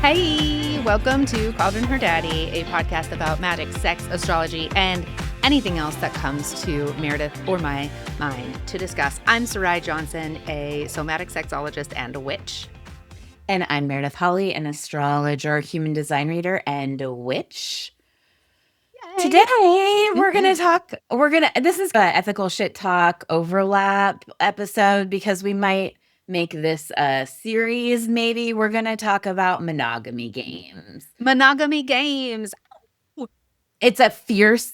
Hey, welcome to Called Her Daddy, a podcast about magic, sex, astrology, and anything else that comes to Meredith or my mind to discuss. I'm Sarai Johnson, a somatic sexologist and a witch. And I'm Meredith Holley, an astrologer, human design reader, and a witch. Yay. Today, we're going to talk, this is an ethical shit talk overlap episode because we might make this a series. Maybe we're going to talk about monogamy games. Monogamy games. It's a fierce,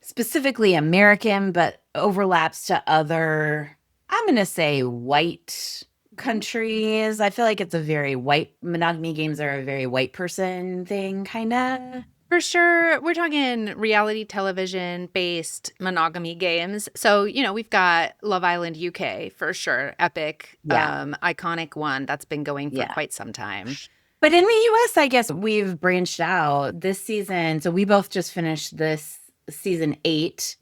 specifically American, but overlaps to other, I'm going to say white countries. I feel like it's a very white, monogamy games are a very white person thing, kind of. For sure. We're talking reality television-based monogamy games. So, we've got Love Island UK, for sure. Epic, iconic one that's been going for quite some time. But in the US, I guess we've branched out this season. So we both just finished this season 8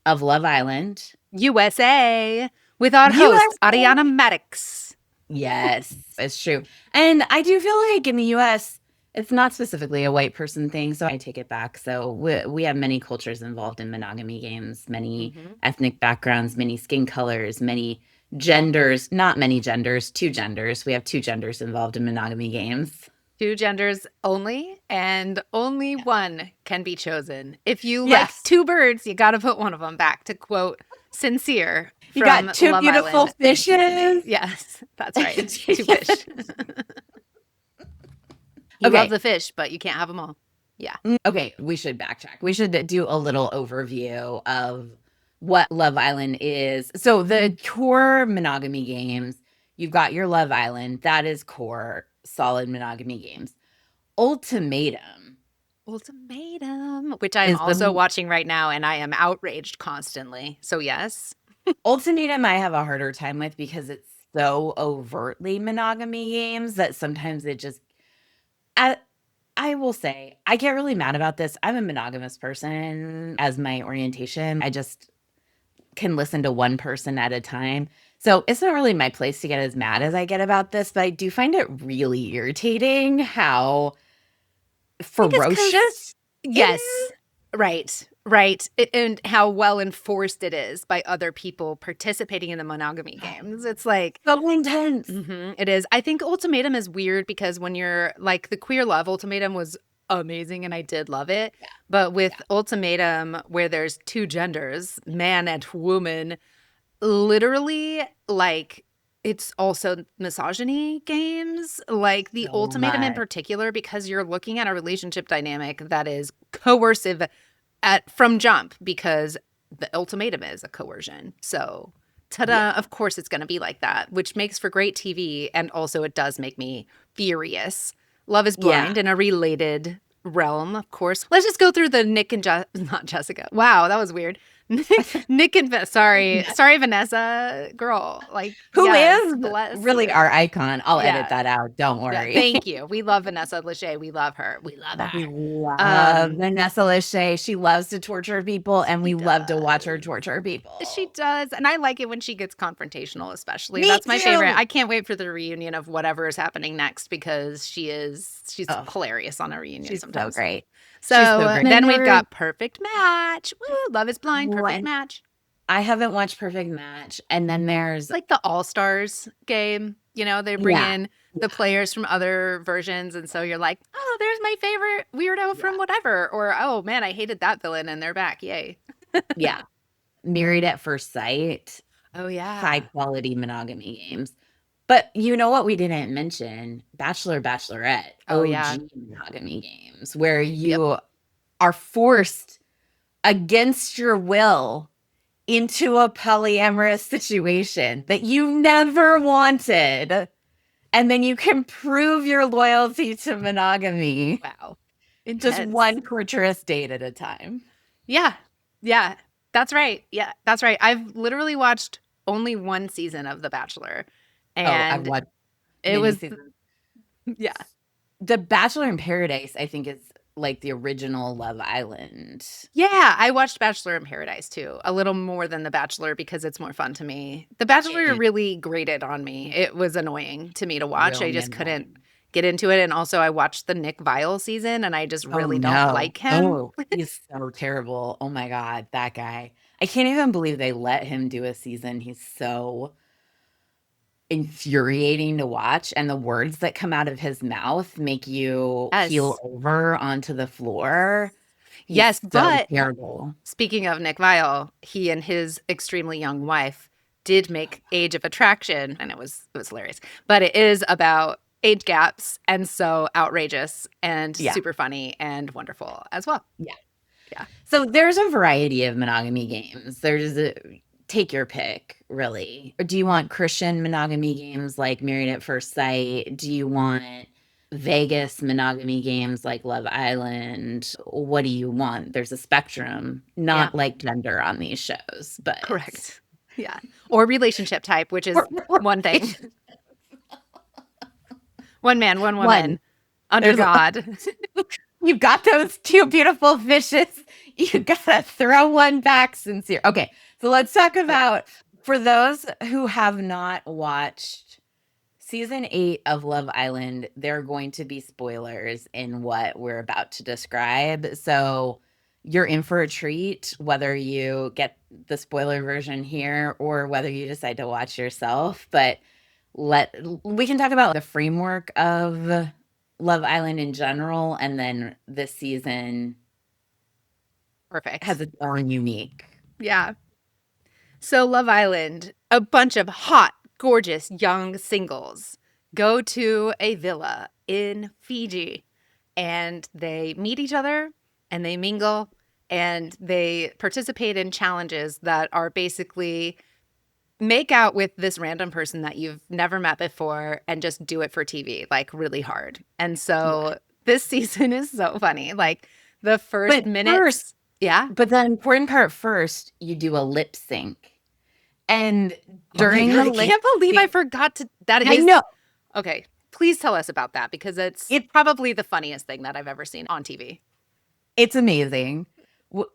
of Love Island. USA, with our host, Ariana Maddox. Yes, it's true. And I do feel like in the US, it's not specifically a white person thing, so I take it back. So we have many cultures involved in monogamy games, many ethnic backgrounds, many skin colors, many genders, not many genders, 2 genders. We have 2 genders involved in monogamy games. 2 genders only, and only one can be chosen. If you like 2 birds, you got to put one of them back, to quote Sincere. You got 2 Love beautiful Island. fishes. Yes, that's right. 2 fish. You love the fish, but you can't have them all. Yeah. Okay, we should backtrack. We should do a little overview of what Love Island is. So the core monogamy games, you've got your Love Island. That is core, solid monogamy games. Ultimatum, which I'm also watching right now, and I am outraged constantly. So yes. Ultimatum I have a harder time with because it's so overtly monogamy games that sometimes it just... I will say, I get really mad about this. I'm a monogamous person as my orientation. I just can listen to one person at a time. So it's not really my place to get as mad as I get about this, but I do find it really irritating how ferocious. Yes, right. And how well enforced it is by other people participating in the monogamy games. It's like so intense. It is. I think Ultimatum is weird because when you're like the queer love, Ultimatum was amazing and I did love it. Yeah. But with Ultimatum, where there's 2 genders, man and woman, literally like it's also misogyny games, like the Ultimatum in particular, because you're looking at a relationship dynamic that is coercive from jump, because the ultimatum is a coercion. So, of course it's going to be like that, which makes for great TV. And also it does make me furious. Love is Blind in a related realm, of course. Let's just go through the Nick and not Jessica. Wow, that was weird. Nick and sorry, Vanessa, girl, like who is really our icon. I'll edit that out. Don't worry. Yeah, thank you. We love Vanessa Lachey. We love her. We love her. We love Vanessa Lachey. She loves to torture people, and we love to watch her torture people. She does, and I like it when she gets confrontational, especially. That's my favorite. I can't wait for the reunion of whatever is happening next because she's hilarious on a reunion. She's sometimes. So great. So then we've got Perfect Match. Woo, Love is Blind, Perfect Match. I haven't watched Perfect Match. And then there's like the All-Stars game. They bring in the players from other versions. And so you're like, oh, there's my favorite weirdo from whatever. Or, oh, man, I hated that villain and they're back. Yay. Yeah. Married at First Sight. Oh, yeah. High quality monogamy games. But you know what we didn't mention? Bachelor, Bachelorette. Oh, OG monogamy games where you are forced against your will into a polyamorous situation that you never wanted. And then you can prove your loyalty to monogamy. Wow. Intense. Just one torturous date at a time. Yeah. Yeah. That's right. Yeah, that's right. I've literally watched only 1 season of The Bachelor. And I've watched it was seasons. Yeah. The Bachelor in Paradise, I think, is like the original Love Island. Yeah, I watched Bachelor in Paradise too, a little more than The Bachelor because it's more fun to me. The Bachelor really grated on me. It was annoying to me to watch. Really I just couldn't get into it. And also I watched the Nick Viall season and I just Oh, really don't no. like him. Oh, he's so terrible. Oh my God, that guy. I can't even believe they let him do a season. He's so infuriating to watch, and the words that come out of his mouth make you keel Yes. over onto the floor. He's Yes, so but terrible. speaking of Nick Viall, he and his extremely young wife did make Age of Attraction, and it was hilarious. But it is about age gaps, and so outrageous and Yeah, super funny and wonderful as well. yeah. Yeah. So there's a variety of monogamy games. Take your pick, really. Or do you want Christian monogamy games like Married at First Sight? Do you want Vegas monogamy games like Love Island? What do you want? There's a spectrum, Yeah. not like gender on these shows, but Correct. Yeah. Or relationship type, which is one thing. One man, one one. woman under There's God. You've got those two beautiful fishes. You gotta throw one back sincere. Okay, so let's talk about, for those who have not watched season 8 of Love Island, there are going to be spoilers in what we're about to describe. So you're in for a treat, whether you get the spoiler version here or whether you decide to watch yourself. But we can talk about the framework of Love Island in general, and then this season Perfect. has its own unique. Yeah. So, Love Island, a bunch of hot, gorgeous young singles go to a villa in Fiji and they meet each other and they mingle and they participate in challenges that are basically make out with this random person that you've never met before and just do it for TV, like really hard. And so, this season is so funny. Like the first But minutes. first, Yeah. but the important part first, you do a lip sync. And during I the lip can't believe I sync, forgot to. That I is know. okay. Please tell us about that because it's probably the funniest thing that I've ever seen on TV. It's amazing.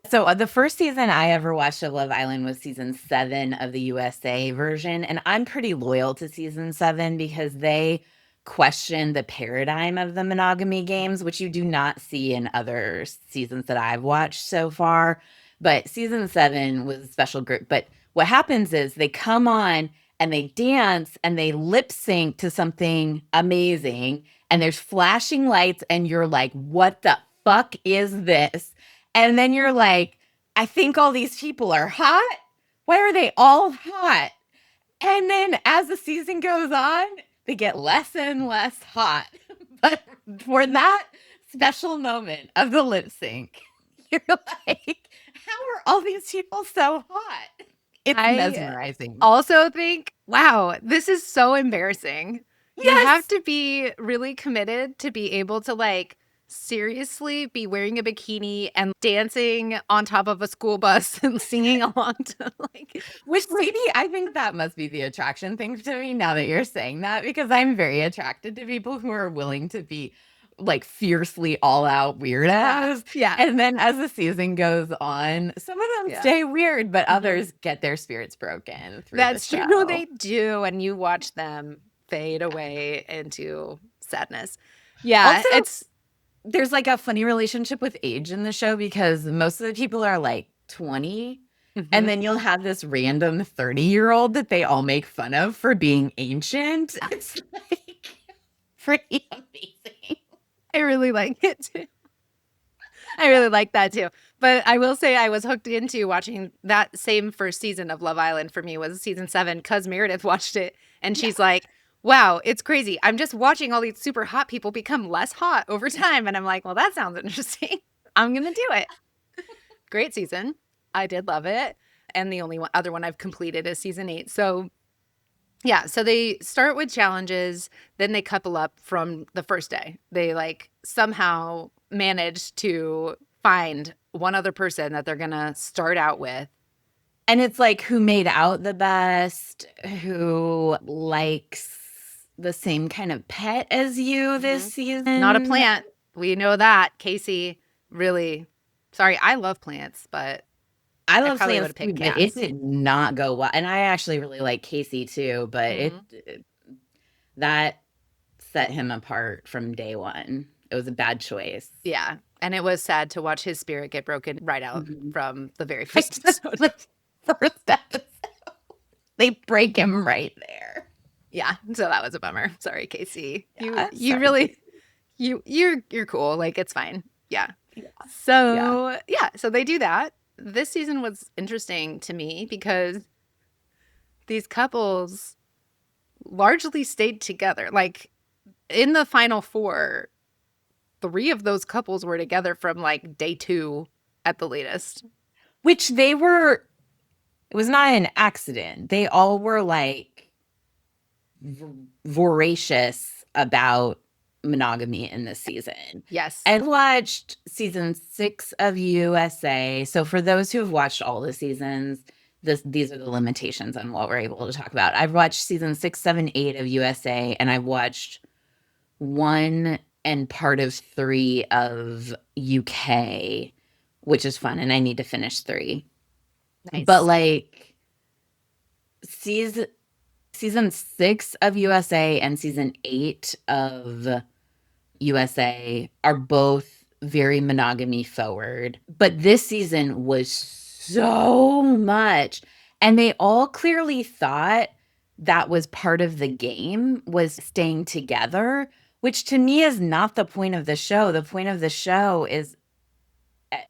So the first season I ever watched of Love Island was season 7 of the USA version, and I'm pretty loyal to season 7 because they question the paradigm of the monogamy games, which you do not see in other seasons that I've watched so far. But season 7 was a special group. But what happens is they come on and they dance and they lip sync to something amazing, and there's flashing lights, and you're like, what the fuck is this? And then you're like, I think all these people are hot. Why are they all hot? And then as the season goes on, they get less and less hot. But for that special moment of the lip sync, you're like, how are all these people so hot? It's I mesmerizing. also think, wow, this is so embarrassing. You have Yes. to be really committed to be able to like seriously be wearing a bikini and dancing on top of a school bus and singing along to like Which maybe I think that must be the attraction thing to me now that you're saying that, because I'm very attracted to people who are willing to be like fiercely all out weirdos. Yeah. And then as the season goes on, some of them Yeah. stay weird, but others get their spirits broken through That's the show. true. They do. And you watch them fade away into sadness. Yeah. Also, there's like a funny relationship with age in the show because most of the people are like 20. And then you'll have this random 30-year-old that they all make fun of for being ancient. It's like pretty amazing. I really like it too. I really like that too. But I will say I was hooked into watching that same first season of Love Island for me was season 7 because Meredith watched it and she's like, wow, it's crazy. I'm just watching all these super hot people become less hot over time. And I'm like, well, that sounds interesting. I'm going to do it. Great season. I did love it. And the only other one I've completed is season 8. So yeah, so they start with challenges, then they couple up from the first day. They like somehow manage to find one other person that they're going to start out with. And it's like who made out the best, who likes the same kind of pet as you this season. Not a plant. We know that. Casey, really. Sorry, I love plants, but I love probably plants would've too, picked but it cats. did not go well. And I actually really like Casey too, but that set him apart from day one. It was a bad choice. Yeah. And it was sad to watch his spirit get broken right out from the very Right, first that's episode. the first episode. They break him right there. Yeah. So that was a bummer. Sorry, Casey. Yeah, You sorry. really you're cool. Like, it's fine. Yeah. So so they do that. This season was interesting to me because these couples largely stayed together. Like, in the final 4, 3 of those couples were together from like day 2 at the latest. Which it was not an accident. They all were like voracious about monogamy in this season. Yes. I watched season 6 of USA. So for those who have watched all the seasons, these are the limitations on what we're able to talk about. I've watched season 6, 7, 8 of USA, and I've watched 1 and part of 3 of UK, which is fun, and I need to finish 3. Nice. But like season 6 of USA and season 8 of USA are both very monogamy forward. But this season was so much. And they all clearly thought that was part of the game, was staying together, which to me is not the point of the show. The point of the show is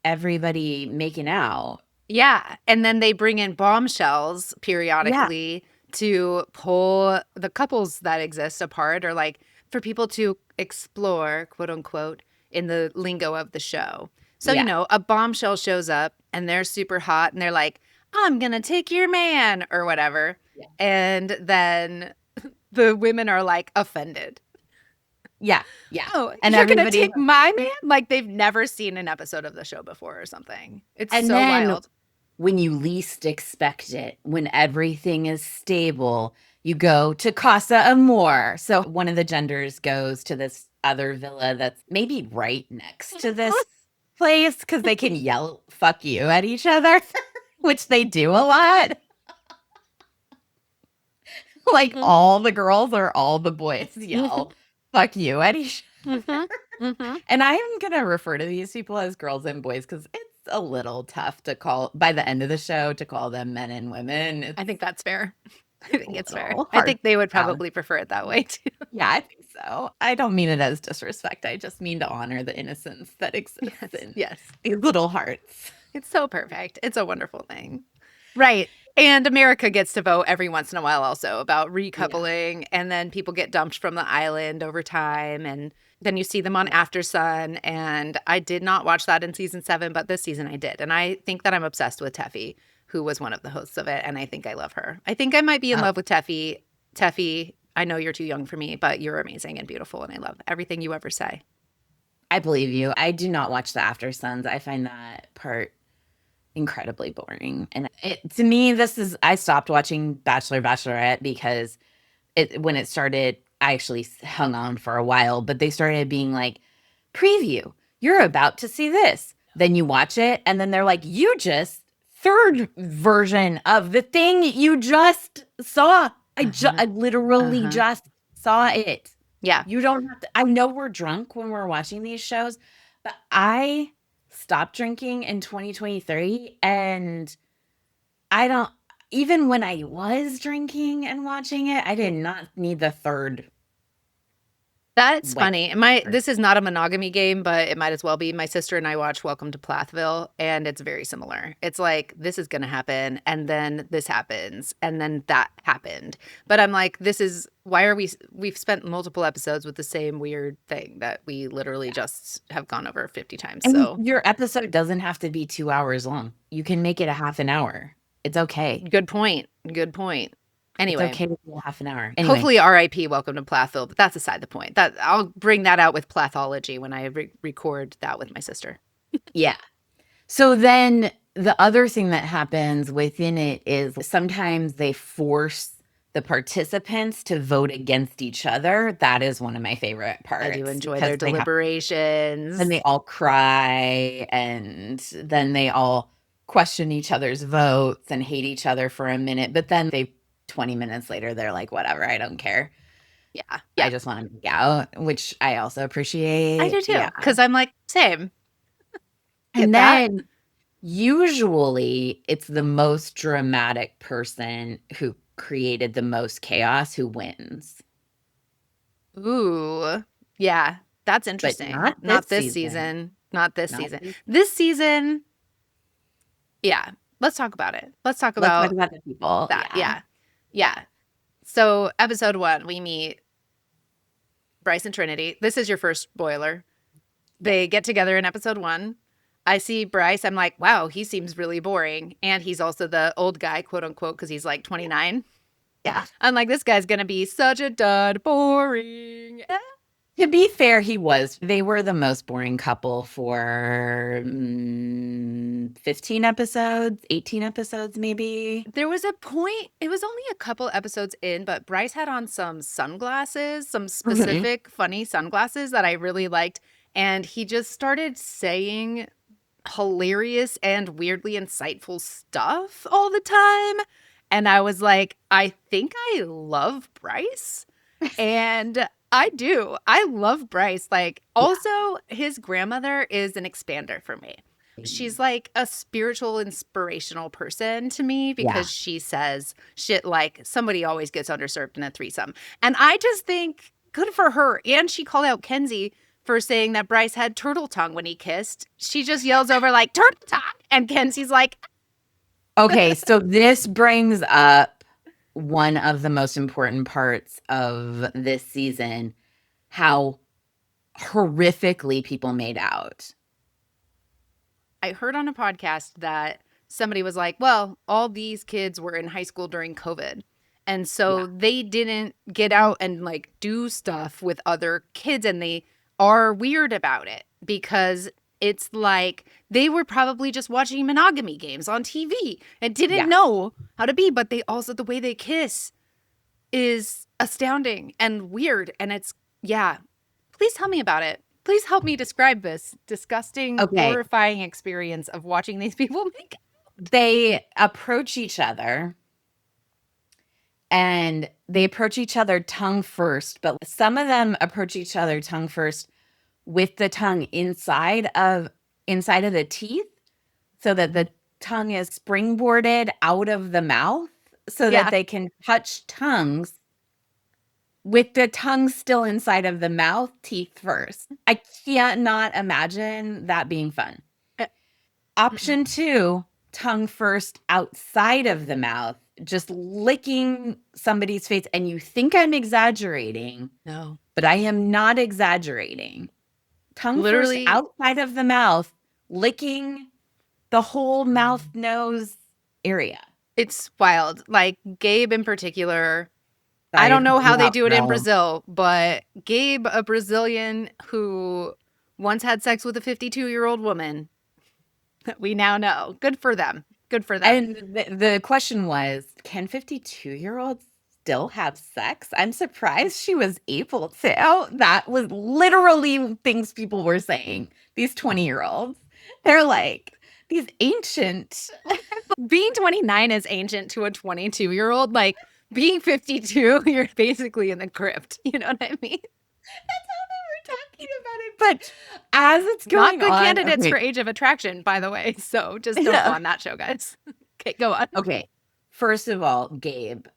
everybody making out. Yeah. And then they bring in bombshells periodically to pull the couples that exist apart, or like for people to explore, quote unquote, in the lingo of the show. So, you know, a bombshell shows up and they're super hot and they're like, I'm going to take your man or whatever. Yeah. And then the women are like offended. Yeah. Yeah. Oh, and you're going to take my man? Like they've never seen an episode of the show before or something. It's so wild. When you least expect it, when everything is stable, you go to Casa Amor. So one of the genders goes to this other villa that's maybe right next to this place because they can yell fuck you at each other, which they do a lot. Like all the girls or all the boys yell fuck you at each other. And I'm going to refer to these people as girls and boys because it's a little tough to call, by the end of the show, to call them men and women. I think that's fair. I think it's fair. I think they would probably prefer it that way too. Yeah, I think so. I don't mean it as disrespect. I just mean to honor the innocence that exists in these little hearts. It's so perfect. It's a wonderful thing. Right. And America gets to vote every once in a while also about recoupling, and then people get dumped from the island over time, and then you see them on After Sun, and I did not watch that in season 7, but this season I did, and I think that I'm obsessed with Teffy, who was one of the hosts of it, and I think I love her. I think I might be in love with Teffy. Teffy, I know you're too young for me, but you're amazing and beautiful, and I love everything you ever say. I believe you. I do not watch the After Suns. I find that part incredibly boring. And to me, I stopped watching Bachelor, Bachelorette because when it started, I actually hung on for a while, but they started being like, preview, you're about to see this. Then you watch it, and then they're like, third version of the thing you just saw. I literally just saw it. Yeah. You don't have to. I know we're drunk when we're watching these shows, but I stopped drinking in 2023, and even when I was drinking and watching it, I did not need the third. That's funny. This is not a monogamy game, but it might as well be. My sister and I watch Welcome to Plathville, and it's very similar. It's like, this is going to happen, and then this happens, and then that happened. But I'm like, we've spent multiple episodes with the same weird thing that we literally just have gone over 50 times. And so your episode doesn't have to be 2 hours long. You can make it a half an hour. It's okay. Good point. Anyway, it's okay to be a half an hour. Anyway. Hopefully, R.I.P. Welcome to Plathville, but that's aside the point. That I'll bring that out with Plathology when I record that with my sister. Yeah. So then the other thing that happens within it is sometimes they force the participants to vote against each other. That is one of my favorite parts. I do enjoy their deliberations. And they all cry, and then they all question each other's votes and hate each other for a minute, but then 20 minutes later, they're like, whatever, I don't care. Yeah. I just want to make out, which I also appreciate. I do too. Yeah. Because I'm like, same. And that. then usually it's the most dramatic person who created the most chaos who wins. Ooh. Yeah. That's But interesting. not Not this this season. season. Not this Not season. this. This season, yeah. Let's talk about it. Let's talk Let's talk about about the people. that. Yeah. Yeah. So, episode 1, we meet Bryce and Trinity. This is your first spoiler. They get together in episode 1. I see Bryce. I'm like, wow, he seems really boring. And he's also the old guy, quote unquote, because he's like 29. Yeah. I'm like, this guy's going to be such a dud. Boring. To be fair, they were the most boring couple for 15 episodes, 18 episodes, maybe. There was a point, it was only a couple episodes in, but Bryce had on some sunglasses, some specific funny sunglasses that I really liked. And he just started saying hilarious and weirdly insightful stuff all the time. And I was like, I think I love Bryce. And I do. I love Bryce. Like, also, his grandmother is an expander for me. She's like a spiritual, inspirational person to me because she says shit like somebody always gets underserved in a threesome. And I just think good for her. And she called out Kenzie for saying that Bryce had turtle tongue when he kissed. She just yells over like, turtle tongue. And Kenzie's like, Okay, so this brings up one of the most important parts of this season, how horrifically people made out. I heard on a podcast that somebody was like, well, all these kids were in high school during COVID. And so they didn't get out and like do stuff with other kids, and they are weird about it because it's like they were probably just watching monogamy games on TV and didn't know how to be. But they also, the way they kiss is astounding and weird. And it's, please tell me about it. Please help me describe this disgusting, horrifying experience of watching these people make out. They approach each other. And they approach each other tongue first, but some of them approach each other tongue first with the tongue inside of the teeth, so that the tongue is springboarded out of the mouth so that they can touch tongues with the tongue still inside of the mouth, teeth first. I can't not imagine that being fun. Option 2, tongue first outside of the mouth, just licking somebody's face. And you think I'm exaggerating. No. But I am not exaggerating. Tongue literally first outside of the mouth, licking the whole mouth nose area. It's wild. Like Gabe in particular. I don't know how they do it in Brazil, but Gabe, a Brazilian who once had sex with a 52-year-old woman, we now know. Good for them. Good for them. And the question was, can 52-year-olds still have sex? I'm surprised she was able to. That was literally things people were saying. These 20-year-olds. They're like, these ancient. Being 29 is ancient to a 22-year-old. Like, being 52, you're basically in the crypt. You know what I mean? That's how they were talking about it. But as it's going on. Not good candidates for age of attraction, by the way. So just don't go on that show, guys. Okay, go on. Okay. First of all, Gabe,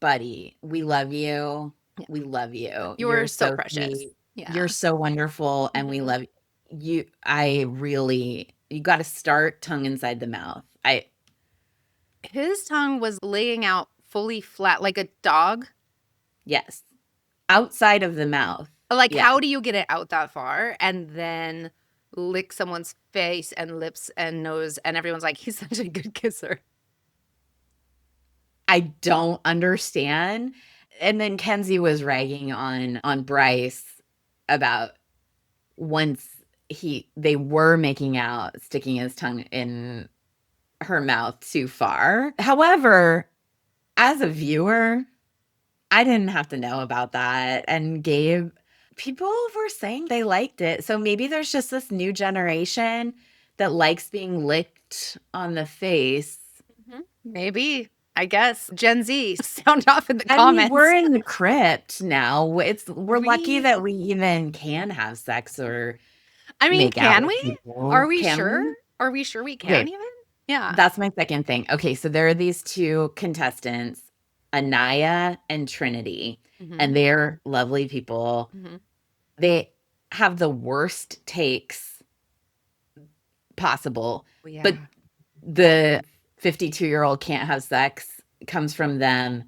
buddy, we love you. Yeah. We love you. You're so precious. Yeah. You're so wonderful. And we love you. You got to start tongue inside the mouth. His tongue was laying out fully flat like a dog. Yes. Outside of the mouth. Like, how do you get it out that far and then lick someone's face and lips and nose, and everyone's like, he's such a good kisser? I don't understand. And then Kenzie was ragging on Bryce about once they were making out, sticking his tongue in her mouth too far. However, as a viewer, I didn't have to know about that. And Gabe, people were saying they liked it. So maybe there's just this new generation that likes being licked on the face. Maybe. I guess. Gen Z, sound off in the I comments. mean, we're in the crypt now. We're lucky We- that we even can have sex or I mean, make out can with we? people. Are we Can sure? we? Are we sure we can Okay, even? Yeah. that's my second thing. Okay, so there are these two contestants, Anaya and Trinity, Mm-hmm. and they're lovely people. Mm-hmm. They have the worst takes possible, Oh, yeah. but the 52-year-old can't have sex comes from them.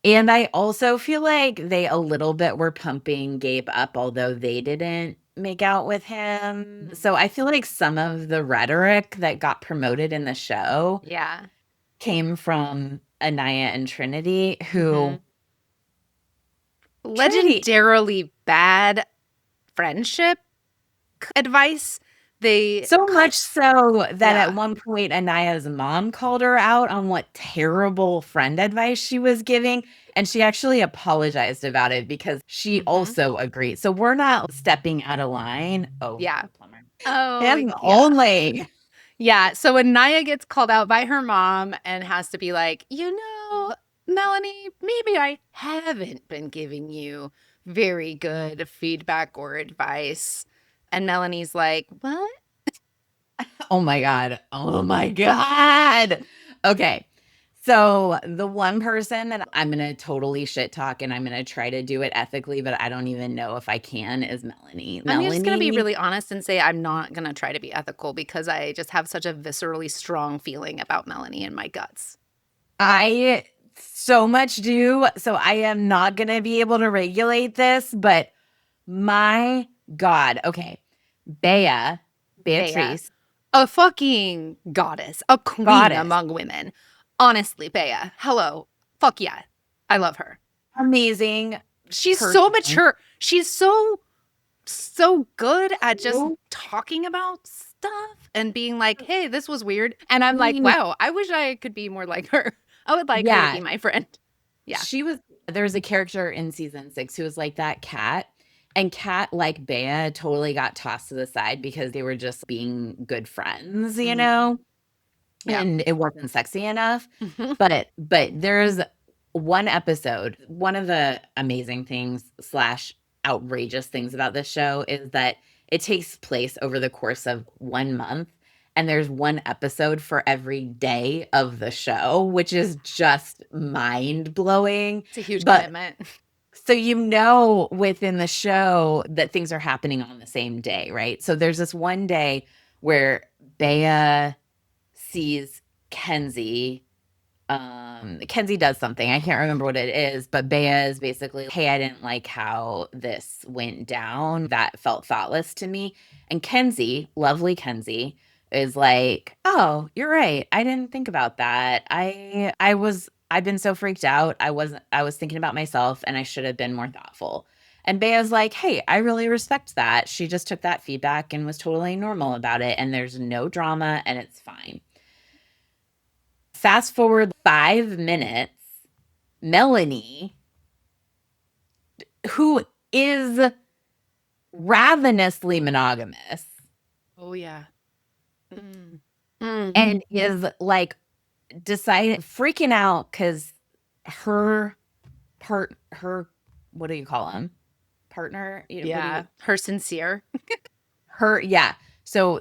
And I also feel like they a little bit were pumping Gabe up, although they didn't make out with him. Mhm. So I feel like some of the rhetoric that got promoted in the show Yeah. came from Anaya and Trinity, who Trinity Legendarily bad friendship advice. They so much so that Yeah. at one point Anaya's mom called her out on what terrible friend advice she was giving, and she actually apologized about it because she also agreed. So we're not stepping out of line. Oh, Yeah. the plumber. Oh, Him yeah. only. Yeah. So when Naya gets called out by her mom and has to be like, Melanie, maybe I haven't been giving you very good feedback or advice. And Melanie's like, what? Oh my God. Oh my God. Okay. So the one person that I'm going to totally shit talk and I'm going to try to do it ethically, but I don't even know if I can, is Melanie. I'm just going to be Melanie, really honest and say I'm not going to try to be ethical because I just have such a viscerally strong feeling about Melanie in my guts. I so much do. So I am not going to be able to regulate this, but my God. Okay. Beatrice, A fucking goddess, a queen goddess, among women. Honestly, Bea, hello. Fuck yeah. I love her. amazing. She's person. so mature. She's so good at just talking about stuff and being like, hey, this was weird. And I'm like, wow, I wish I could be more like her. I would like her to be my friend. Yeah. There's a character in season 6 who was like that Cat. And Cat, like Bea, totally got tossed to the side because they were just being good friends, you know? Yeah. And it wasn't sexy enough. But there's one episode, one of the amazing things / outrageous things about this show is that it takes place over the course of 1 month. And there's one episode for every day of the show, which is just mind blowing. It's a huge commitment. So, you know, within the show that things are happening on the same day, right? So there's this one day where Bea sees Kenzie. Kenzie does something. I can't remember what it is, but Bea is basically, hey, I didn't like how this went down. That felt thoughtless to me. And Kenzie, lovely Kenzie, is like, oh, you're right. I didn't think about that. I've been so freaked out. I was thinking about myself and I should have been more thoughtful. And Bea's like, hey, I really respect that. She just took that feedback and was totally normal about it. And there's no drama and it's fine. Fast forward 5 minutes, Melanie, who is ravenously monogamous. Oh, yeah. And is like freaking out because her what do you call him? Partner? Her sincere. So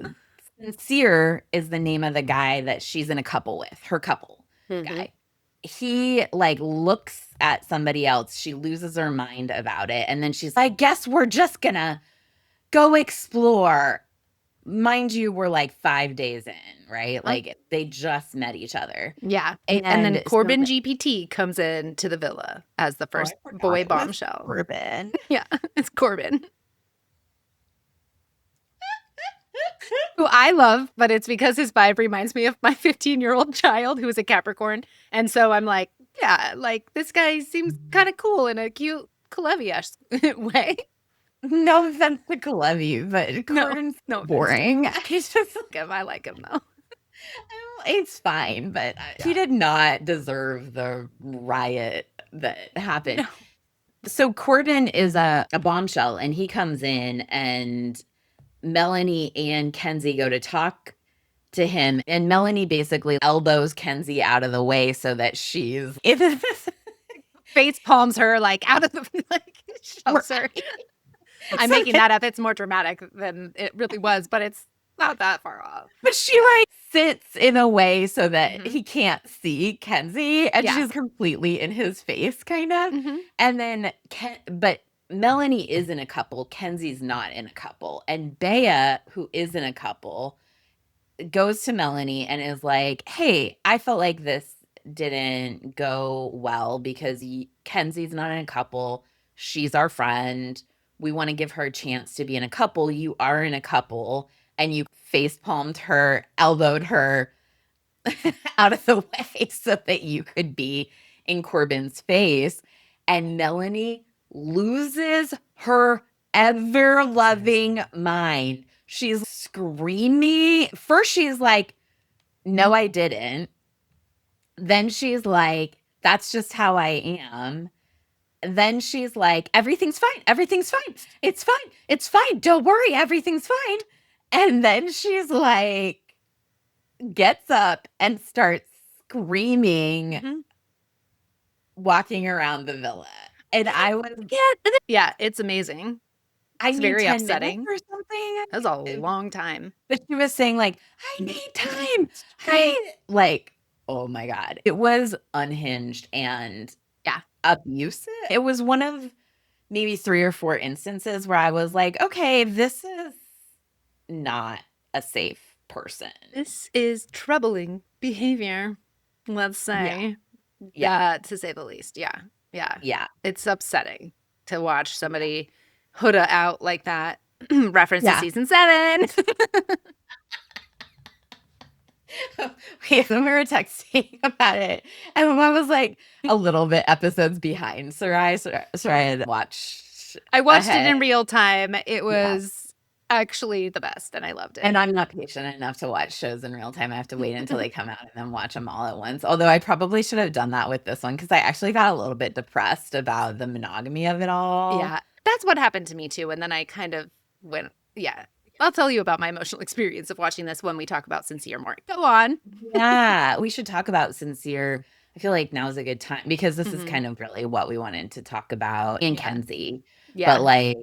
Sincere is the name of the guy that she's in a couple with, her couple guy. He like looks at somebody else. She loses her mind about it. And then she's like, I guess we're just gonna go explore. Mind you, we're like 5 days in, right? Like they just met each other. Yeah. And then Corbin GPT comes in to the villa as the first boy bombshell. Corbin. Yeah, it's Corbin. Who I love, but it's because his vibe reminds me of my 15-year-old child who is a Capricorn. And so I'm like, yeah, like this guy seems kind of cool in a cute Kalevi-esque way. No offense to Kalevi, but Corbin's boring. He's just like him. I like him though. It's fine, but he did not deserve the riot that happened. No. So Corbin is a bombshell, and he comes in, and Melanie and Kenzie go to talk to him. And Melanie basically elbows Kenzie out of the way so that she's face palms her like out of the shoves her. I'm making that up. It's more dramatic than it really was, but it's not that far off. But she like sits in a way so that he can't see Kenzie, and she's completely in his face, kind of. And then, but Melanie is in a couple. Kenzie's not in a couple. And Bea, who is in a couple, goes to Melanie and is like, hey, I felt like this didn't go well because Kenzie's not in a couple. She's our friend. We want to give her a chance to be in a couple. You are in a couple. And you face palmed her, elbowed her out of the way so that you could be in Corbin's face. And Melanie loses her ever loving mind. She's screaming. First, she's like, no, I didn't. Then she's like, that's just how I am. Then she's like, everything's fine. Everything's fine. It's fine. It's fine. Don't worry. Everything's fine. And then she's like, gets up and starts screaming, walking around the villa. And I was, yeah, it's amazing. It's very upsetting or something. That was a long time. But she was saying like, I need time. Like, oh my God. It was unhinged and abusive. It was one of maybe 3 or 4 instances where I was like, okay, this is not a safe person. This is troubling behavior, let's say. Yeah, to say the least. Yeah. It's upsetting to watch somebody hood out like that. Reference to season 7. We were texting about it, and I was like a little bit episodes behind Sarai. Sarai had watched. I watched it in real time. It was actually the best, and I loved it. And I'm not patient enough to watch shows in real time. I have to wait until they come out and then watch them all at once. Although I probably should have done that with this one because I actually got a little bit depressed about the monogamy of it all. Yeah, that's what happened to me too. And then I kind of went, I'll tell you about my emotional experience of watching this when we talk about Sincere more. Go on. Yeah, we should talk about Sincere. I feel like now is a good time because this is kind of really what we wanted to talk about in Kenzie. But like,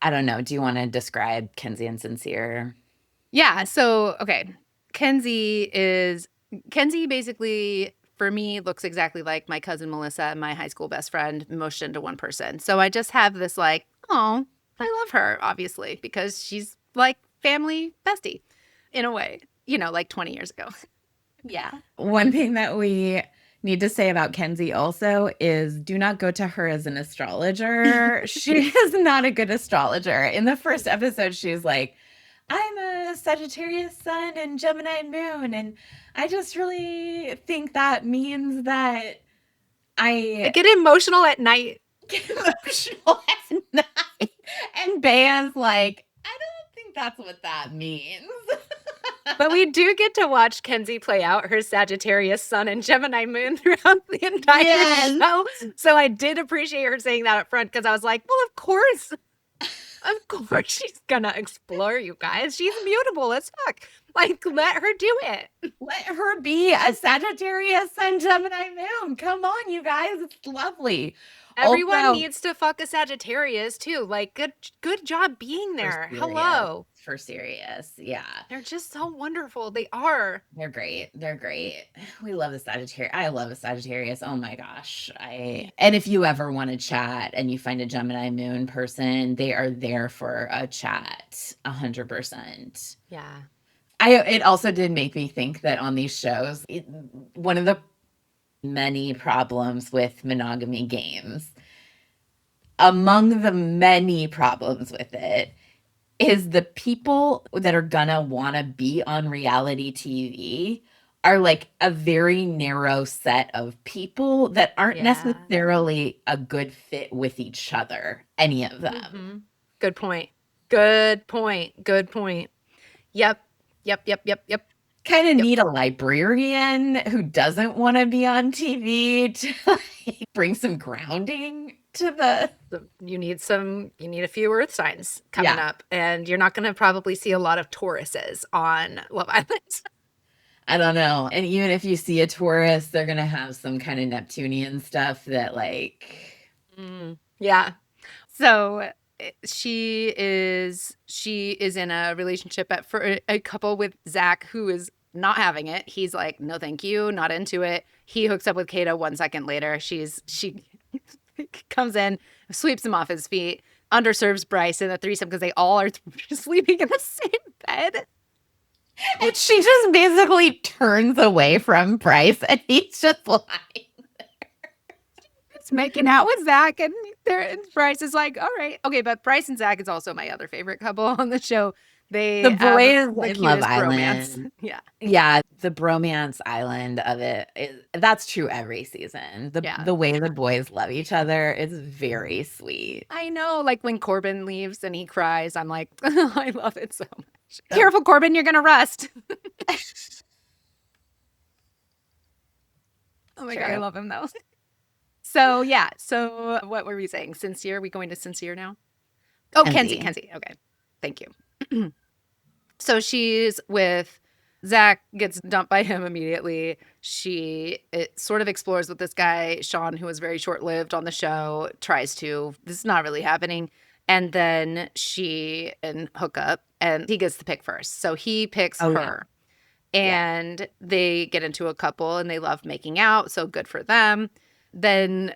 I don't know. Do you want to describe Kenzie and Sincere? Yeah. So, okay. Kenzie basically, for me, looks exactly like my cousin Melissa and my high school best friend mushed into one person. So I just have this like, oh, I love her, obviously, because she's like family bestie in a way, like 20 years ago. Yeah. One thing that we need to say about Kenzie also is do not go to her as an astrologer. She is not a good astrologer. In the first episode, she's like, I'm a Sagittarius sun and Gemini moon. And I just really think that means that I get emotional at night. And Bea's like, I don't think that's what that means. But we do get to watch Kenzie play out her Sagittarius sun and Gemini moon throughout the entire show. So I did appreciate her saying that up front because I was like, well, of course she's gonna explore you guys. She's mutable as fuck. Like, let her do it. Let her be a Sagittarius and Gemini moon. Come on, you guys. It's lovely. Everyone needs to fuck a Sagittarius too. Like, good job being there. Hello. For serious. Yeah. They're just so wonderful. They are. They're great. We love the Sagittarius. I love a Sagittarius. Oh my gosh. And if you ever want to chat and you find a Gemini moon person, they are there for a chat. 100%. Yeah. It also did make me think that on these shows, one of the many problems with monogamy games, among the many problems with it, is the people that are gonna want to be on reality TV are like a very narrow set of people that aren't necessarily a good fit with each other, any of them. Good point. Yep. Kind of need a librarian who doesn't want to be on TV to like, bring some grounding. to the. You need a few earth signs coming up, and you're not going to probably see a lot of Tauruses on Love Island. I don't know. And even if you see a Taurus, they're going to have some kind of Neptunian stuff that Yeah. So she is in a relationship for a couple with Zach, who is not having it. He's like, no, thank you, not into it. He hooks up with Kata 1 second later. She comes in, sweeps him off his feet, underserves Bryce in a threesome because they all are sleeping in the same bed. And she just basically turns away from Bryce, and he's just lying. It's making out with Zach, and Bryce is like, all right, okay. But Bryce and Zach is also my other favorite couple on the show. They The boys the in Love bromance. Island. Yeah, the bromance island of it that's true every season. The way the boys love each other is very sweet. I know. Like when Corbin leaves and he cries, I'm like, I love it so much. Careful, Corbin, you're gonna rust. Oh my God, I love him though. So yeah. So what were we saying? Sincere? Are we going to Sincere now? Oh, Kenzie. Okay. Thank you. So she's with Zach, gets dumped by him immediately. It sort of explores with this guy, Sean, who was very short-lived on the show, this is not really happening. And then she and hook up, and he gets the pick first. So he picks her. And they get into a couple, and they love making out, so good for them. Then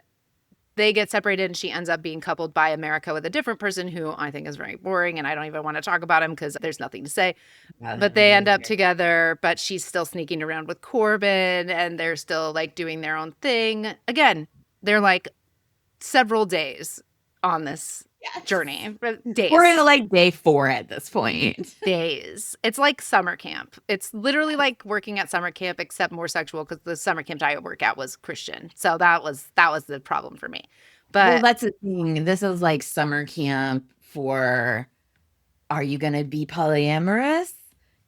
they get separated, and she ends up being coupled by America with a different person who I think is very boring, and I don't even want to talk about him because there's nothing to say. But they end up together, but she's still sneaking around with Corbin, and they're still like doing their own thing. Again, they're like several days on this journey. Days. We're in like day 4 at this point. Days. It's like summer camp. It's literally like working at summer camp, except more sexual, because the summer camp I work at was Christian. So that was the problem for me. But that's the thing. This is like summer camp for, are you going to be polyamorous?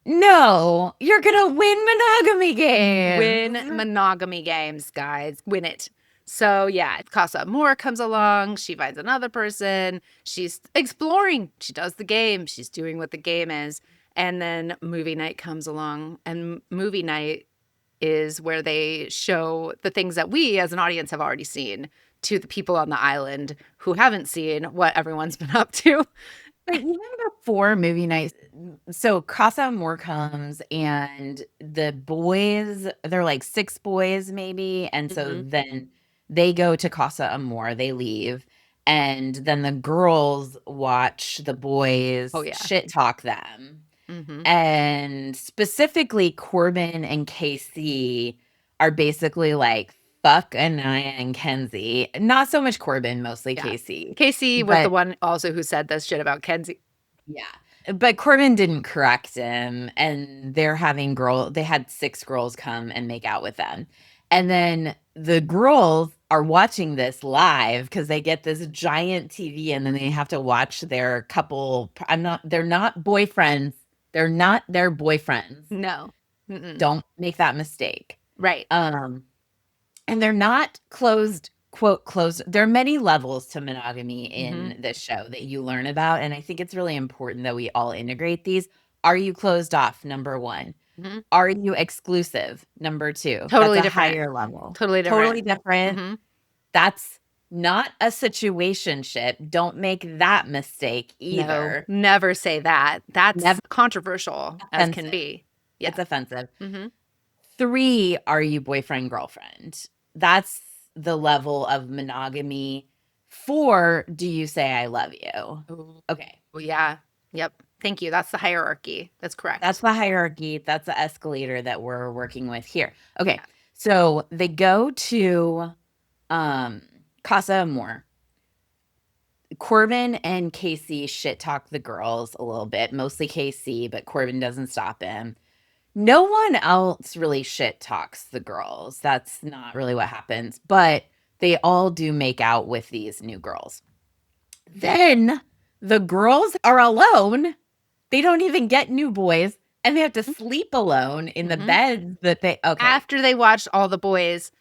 No, you're going to win monogamy games. Win monogamy games, guys. Win it. So yeah, Casa Amor comes along. She finds another person. She's exploring. She does the game. She's doing what the game is. And then movie night comes along. And movie night is where they show the things that we as an audience have already seen to the people on the island who haven't seen what everyone's been up to. But even before movie night, so Casa Amor comes, and the boys, they're like 6 boys maybe. And so then they go to Casa Amor, they leave, and then the girls watch the boys shit talk them. And specifically Corbin and Casey are basically like, fuck Anaya and Kenzie. Not so much Corbin, mostly Casey. Casey was the one also who said this shit about Kenzie. Yeah. But Corbin didn't correct him, and they had 6 girls come and make out with them. And then the girls are watching this live because they get this giant TV, and then they have to watch their couple. They're not boyfriends. They're not their boyfriends. No. Don't make that mistake. Right. And they're not closed. There are many levels to monogamy in this show that you learn about. And I think it's really important that we all integrate these. Are you closed off? Number 1. Are you exclusive? Number 2. Totally That's a different. higher level. Totally different. That's not a situationship. Don't make that mistake either. No, never say that. That's controversial as can be. Yeah. It's offensive. 3, are you boyfriend, girlfriend? That's the level of monogamy. 4, do you say I love you? Ooh. Okay. Well, yeah. Yep. Thank you. That's the hierarchy. That's correct. That's the hierarchy. That's the escalator that we're working with here. Okay. Yeah. So they go to Casa Amor. Corbin and Casey shit talk the girls a little bit, mostly Casey, but Corbin doesn't stop him. No one else really shit talks the girls. That's not really what happens, but they all do make out with these new girls. Then the girls are alone. They don't even get new boys, and they have to sleep alone in the bed that they, After they watched all the boys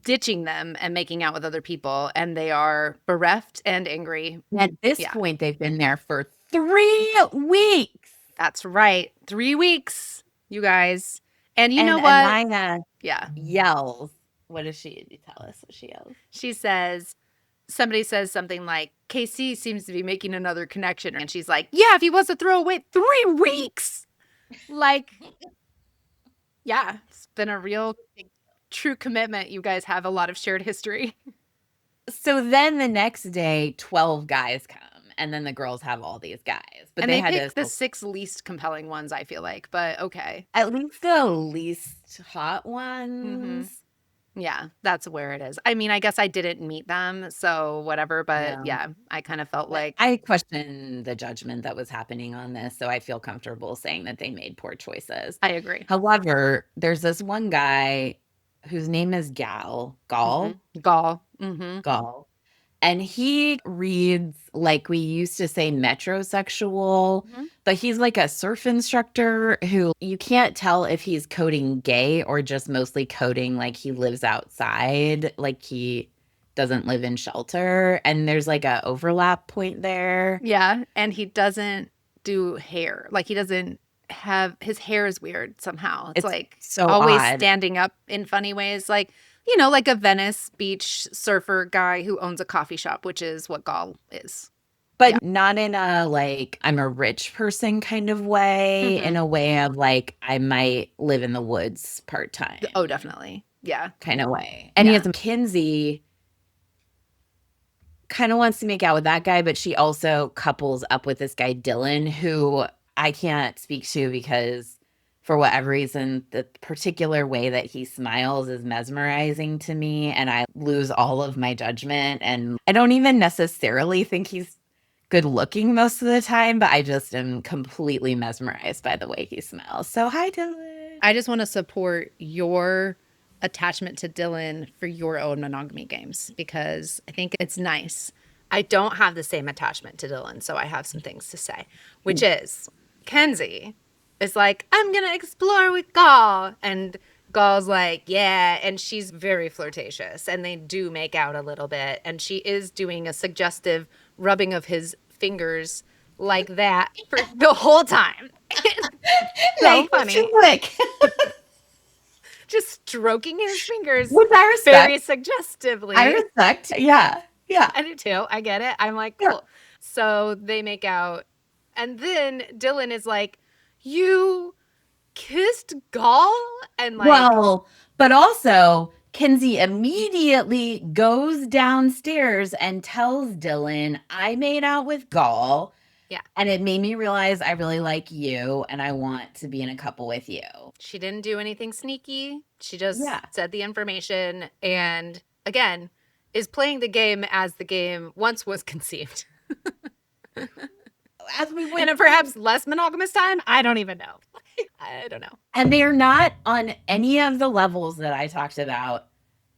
ditching them and making out with other people, and they are bereft and angry. At this point, they've been there for 3 weeks. That's right. 3 weeks, you guys. And you know what? Alina yells. What does she tell us what she yells? She says, somebody says something like, KC seems to be making another connection. And she's like, yeah, if he wants to throw away 3 weeks. Like, yeah, it's been a real true commitment. You guys have a lot of shared history. So then the next day, 12 guys come. And then the girls have all these guys. But and they pick the 6 least compelling ones, I feel like. But okay. At least the least hot ones. Mm-hmm. Yeah, that's where it is. I mean, I guess I didn't meet them, so whatever. But yeah, I kind of felt like... I question the judgment that was happening on this, so I feel comfortable saying that they made poor choices. I agree. However, there's this one guy whose name is Gall. Mm-hmm. Gall. And he reads, like we used to say, metrosexual, but he's like a surf instructor who you can't tell if he's coding gay or just mostly coding like he lives outside, like he doesn't live in shelter. And there's like a overlap point there. Yeah, and he doesn't do hair. Like he doesn't have... His hair is weird somehow. It's like so always odd. Standing up in funny ways. Like... You know, like a Venice Beach surfer guy who owns a coffee shop, which is what Gall is. But not in a, like, I'm a rich person kind of way, in a way of, like, I might live in the woods part-time. Oh, definitely. Yeah. Kind of way. And he has Kenzie kind of wants to make out with that guy, but she also couples up with this guy, Dylan, who I can't speak to because... For whatever reason, the particular way that he smiles is mesmerizing to me, and I lose all of my judgment. And I don't even necessarily think he's good looking most of the time, but I just am completely mesmerized by the way he smells. So hi, Dylan. I just want to support your attachment to Dylan for your own monogamy games because I think it's nice. I don't have the same attachment to Dylan, so I have some things to say, which is Kenzie is like, I'm going to explore with Gall. And Gall's like, yeah. And she's very flirtatious. And they do make out a little bit. And she is doing a suggestive rubbing of his fingers like that for the whole time. So funny. Just stroking his fingers. Which I respect. Very suggestively. I respect. Yeah. Yeah. I do too. I get it. I'm like, cool. Yeah. So they make out. And then Dylan is like, you kissed Gall? And like, well, but also Kenzie immediately goes downstairs and tells Dylan, I made out with Gall. Yeah. And it made me realize I really like you and I want to be in a couple with you. She didn't do anything sneaky. She just said the information and, again, is playing the game as the game once was conceived. As we went in perhaps less monogamous time, I don't even know. I don't know. And they're not on any of the levels that I talked about.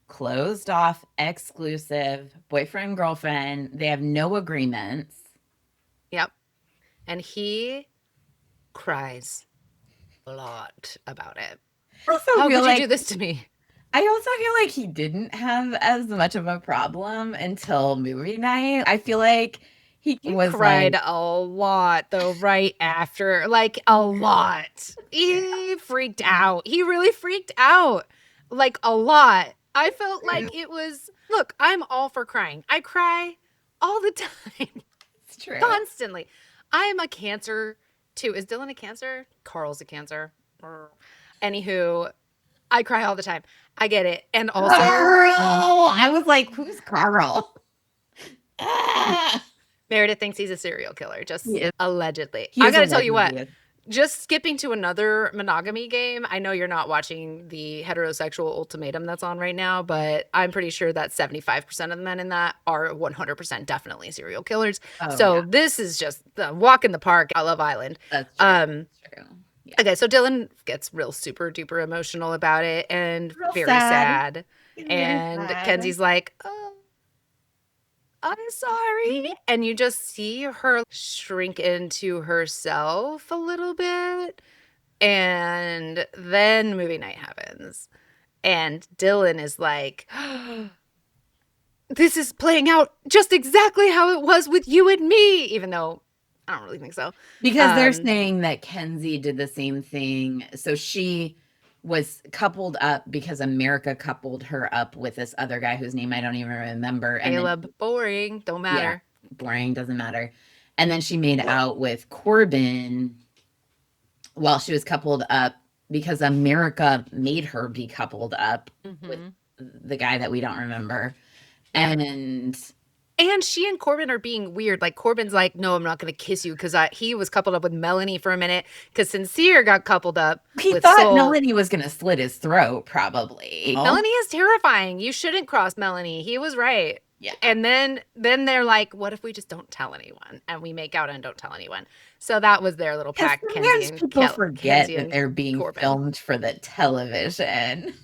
Closed off, exclusive, boyfriend, girlfriend. They have no agreements. Yep. And he cries a lot about it. How could you do this to me? I also feel like he didn't have as much of a problem until movie night. I feel like he cried a lot, though, right after. Like, a lot. He freaked out. He really freaked out. Like, a lot. I felt like it was... Look, I'm all for crying. I cry all the time. It's true. Constantly. I am a Cancer, too. Is Dylan a Cancer? Carl's a Cancer. Anywho, I cry all the time. I get it. And also... Carl! I was like, who's Carl? Meredith thinks he's a serial killer, just allegedly. I gotta tell you what, just skipping to another monogamy game, I know you're not watching the heterosexual ultimatum that's on right now, but I'm pretty sure that 75% of the men in that are 100% definitely serial killers. This is just the walk in the park at Love Island. That's true. That's true. Yeah. Okay, so Dylan gets real super duper emotional about it and very sad. And Kenzie's like, oh, I'm sorry. And you just see her shrink into herself a little bit. And then movie night happens. And Dylan is like, this is playing out just exactly how it was with you and me, even though I don't really think so. Because they're saying that Kenzie did the same thing. So she was coupled up because America coupled her up with this other guy whose name I don't even remember. Caleb, boring, don't matter. Yeah, boring, doesn't matter. And then she made out with Corbin while she was coupled up because America made her be coupled up with the guy that we don't remember. And she and Corbin are being weird. Like, Corbin's like, no, I'm not going to kiss you because he was coupled up with Melanie for a minute because Sincere got coupled up with thought Soul. Melanie was going to slit his throat, probably. Melanie is terrifying. You shouldn't cross Melanie. He was right. Yeah. And then they're like, what if we just don't tell anyone and we make out and don't tell anyone? So that was their little pact. Kenzie and people forget that they're being filmed for the television.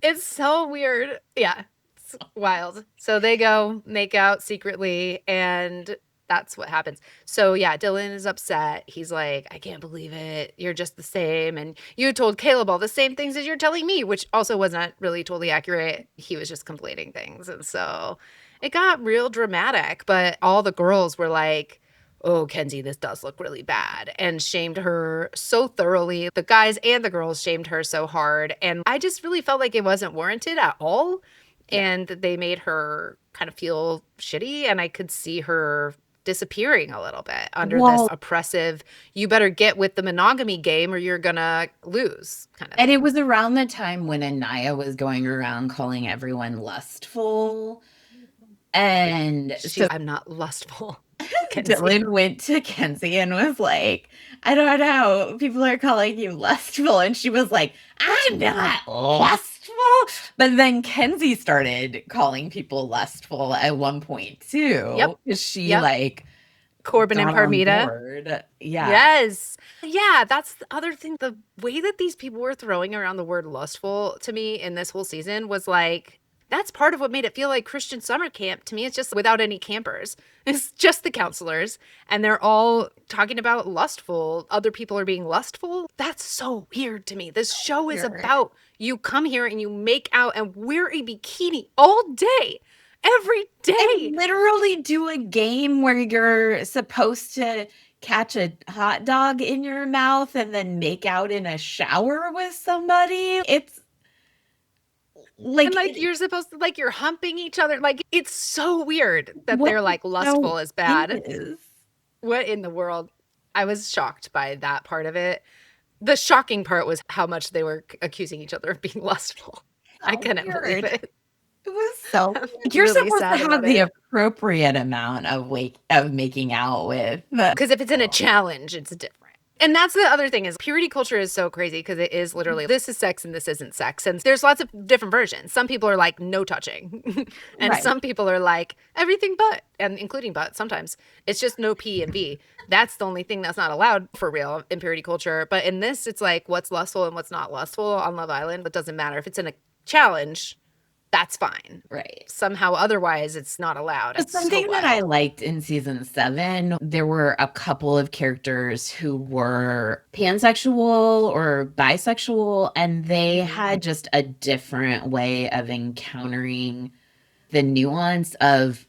It's so weird. Yeah. It's wild. So they go make out secretly, and that's what happens. So yeah, Dylan is upset. He's like, I can't believe it. You're just the same. And you told Caleb all the same things as you're telling me, which also wasn't really totally accurate. He was just complaining things. And so it got real dramatic. But all the girls were like, oh, Kenzie, this does look really bad, and shamed her so thoroughly. The guys and the girls shamed her so hard. And I just really felt like it wasn't warranted at all. And they made her kind of feel shitty. And I could see her disappearing a little bit under this oppressive, you better get with the monogamy game or you're gonna lose kind of thing. And it was around the time when Anaya was going around calling everyone lustful. And I'm not lustful. Dylan went to Kenzie and was like, I don't know, people are calling you lustful. And she was like, I'm not lustful. But then Kenzie started calling people lustful at one point too. Yep. She like Corbin and Parmita. Yeah. Yes. Yeah, that's the other thing. The way that these people were throwing around the word lustful to me in this whole season was like, that's part of what made it feel like Christian summer camp. To me, it's just without any campers. It's just the counselors. And they're all talking about lustful. Other people are being lustful. That's so weird to me. This show is about you come here and you make out and wear a bikini all day. Every day. And literally do a game where you're supposed to catch a hot dog in your mouth and then make out in a shower with somebody. It's like, and like you're supposed to, like, you're humping each other. Like, it's so weird that they're like lustful is bad. What in the world? I was shocked by that part of it. The shocking part was how much they were accusing each other of being lustful. I couldn't believe it. It was so you're really supposed to have the appropriate amount of making out with. Because if it's in a challenge, it's different. And that's the other thing is purity culture is so crazy because it is literally this is sex and this isn't sex. And there's lots of different versions. Some people are like no touching. And some people are like everything but, and including but sometimes. It's just no P and V. That's the only thing that's not allowed for real in purity culture. But in this, it's like what's lustful and what's not lustful on Love Island. It doesn't matter. If it's in a challenge, that's fine. Right. Somehow otherwise it's not allowed. It's something that I liked in season 7. There were a couple of characters who were pansexual or bisexual, and they had just a different way of encountering the nuance of,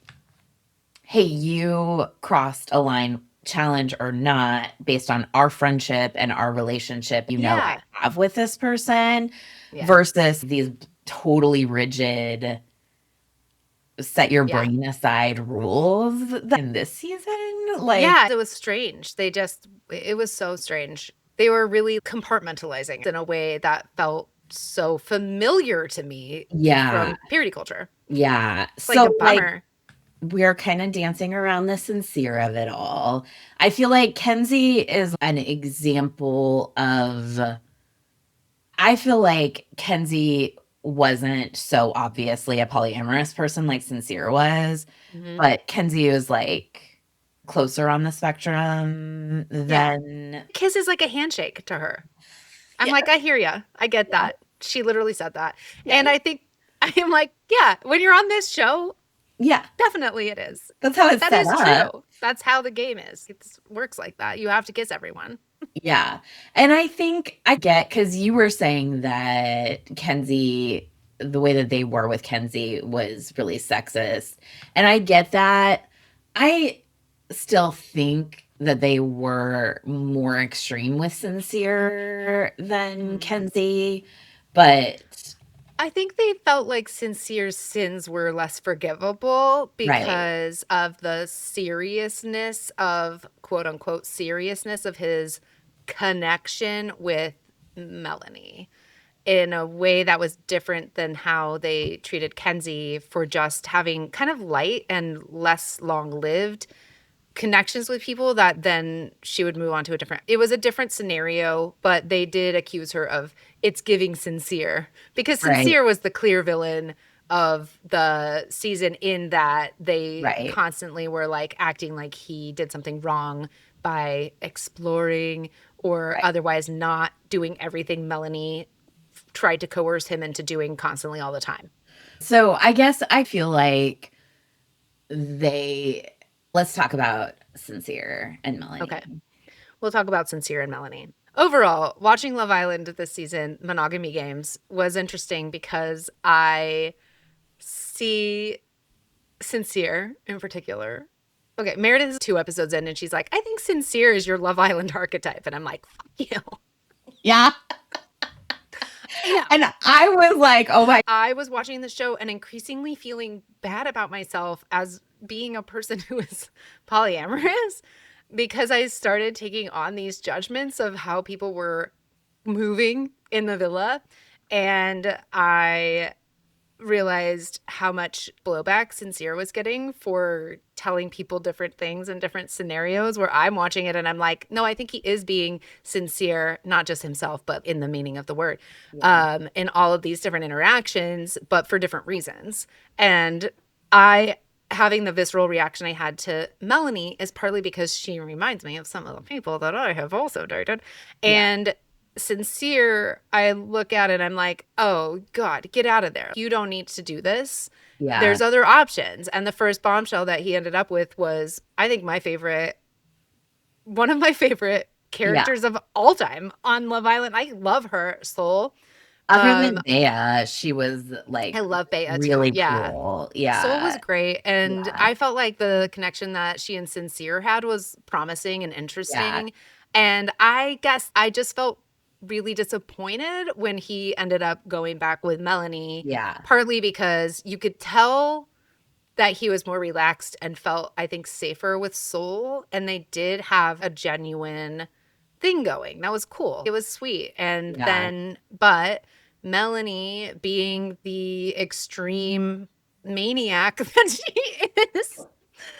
hey, you crossed a line, challenge or not, based on our friendship and our relationship, I have with this person, versus these totally rigid set your brain aside rules in this season. Like, it was strange. It was so strange. They were really compartmentalizing in a way that felt so familiar to me from purity culture. Yeah. It's like a bummer. We're kind of dancing around the sincere of it all. I feel like Kenzie is an example of, I feel like Kenzie wasn't so obviously a polyamorous person like Sincere was, but Kenzie was like closer on the spectrum than Kiss is like a handshake to her. I'm like, I hear ya. I get that. She literally said that. And I think I'm like, when you're on this show, definitely it is. That's how it's set up. True. That's how the game is. It works like that. You have to kiss everyone. Yeah. And I think I get, because you were saying that Kenzie, the way that they were with Kenzie was really sexist. And I get that. I still think that they were more extreme with Sincere than Mhm. Kenzie. But I think they felt like Sincere's sins were less forgivable right, because of the seriousness of, quote unquote, seriousness of his connection with Melanie in a way that was different than how they treated Kenzie for just having kind of light and less long lived connections with people that then she would move on to a different, it was a different scenario, but they did accuse her of it's giving Sincere because right, Sincere was the clear villain of the season in that they right, constantly were like acting like he did something wrong by exploring or right. otherwise not doing everything Melanie tried to coerce him into doing constantly all the time. So I guess I feel like they, let's talk about Sincere and Okay. Melanie. We'll talk about Sincere and Melanie. Overall, watching Love Island this season, Monogamy Games, was interesting because I see Sincere in particular. Okay, Meredith is 2 episodes in, and she's like, I think Sincere is your Love Island archetype. And I'm like, fuck you. Yeah. I know. And I was like, oh my. I was watching the show and increasingly feeling bad about myself as being a person who is polyamorous because I started taking on these judgments of how people were moving in the villa. And I realized how much blowback Sincere was getting for telling people different things in different scenarios where I'm watching it and I'm like, no, I think he is being sincere, not just himself, but in the meaning of the word, Yeah. in all of these different interactions, but for different reasons. And I having the visceral reaction I had to Melanie is partly because she reminds me of some of the people that I have also dated. Yeah. And Sincere, I look at it, I'm like, oh God, get out of there. You don't need to do this. Yeah. There's other options. And the first bombshell that he ended up with was, I think, one of my favorite Yeah. characters of all time on Love Island. I love her soul. Other Um, than Bea, she was I like love Bea too. really Yeah. cool. Soul was Yeah. great. And Yeah. I felt like the connection that she and Sincere had was promising and Yeah. interesting. And I guess I just felt really disappointed when he ended up going back with Melanie, Yeah. partly because you could tell that he was more relaxed and felt, I think, safer with Soul. And they did have a genuine thing going. That was cool. It was sweet. And Yeah. then, but Melanie, being the extreme maniac that she is,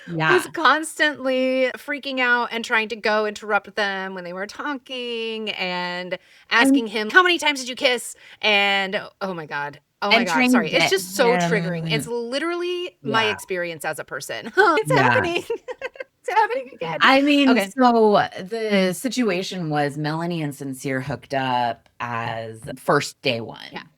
was Yeah. constantly freaking out and trying to go interrupt them when they were talking and And asking him, how many times did you kiss? And oh my God. Oh my and God. trying to Sorry. It's get just so triggering. It's him. literally my Yeah. experience as a person. It's Yeah. happening. It's happening again. I mean, Okay. so the situation was Melanie and Sincere hooked up as first day Yeah. one.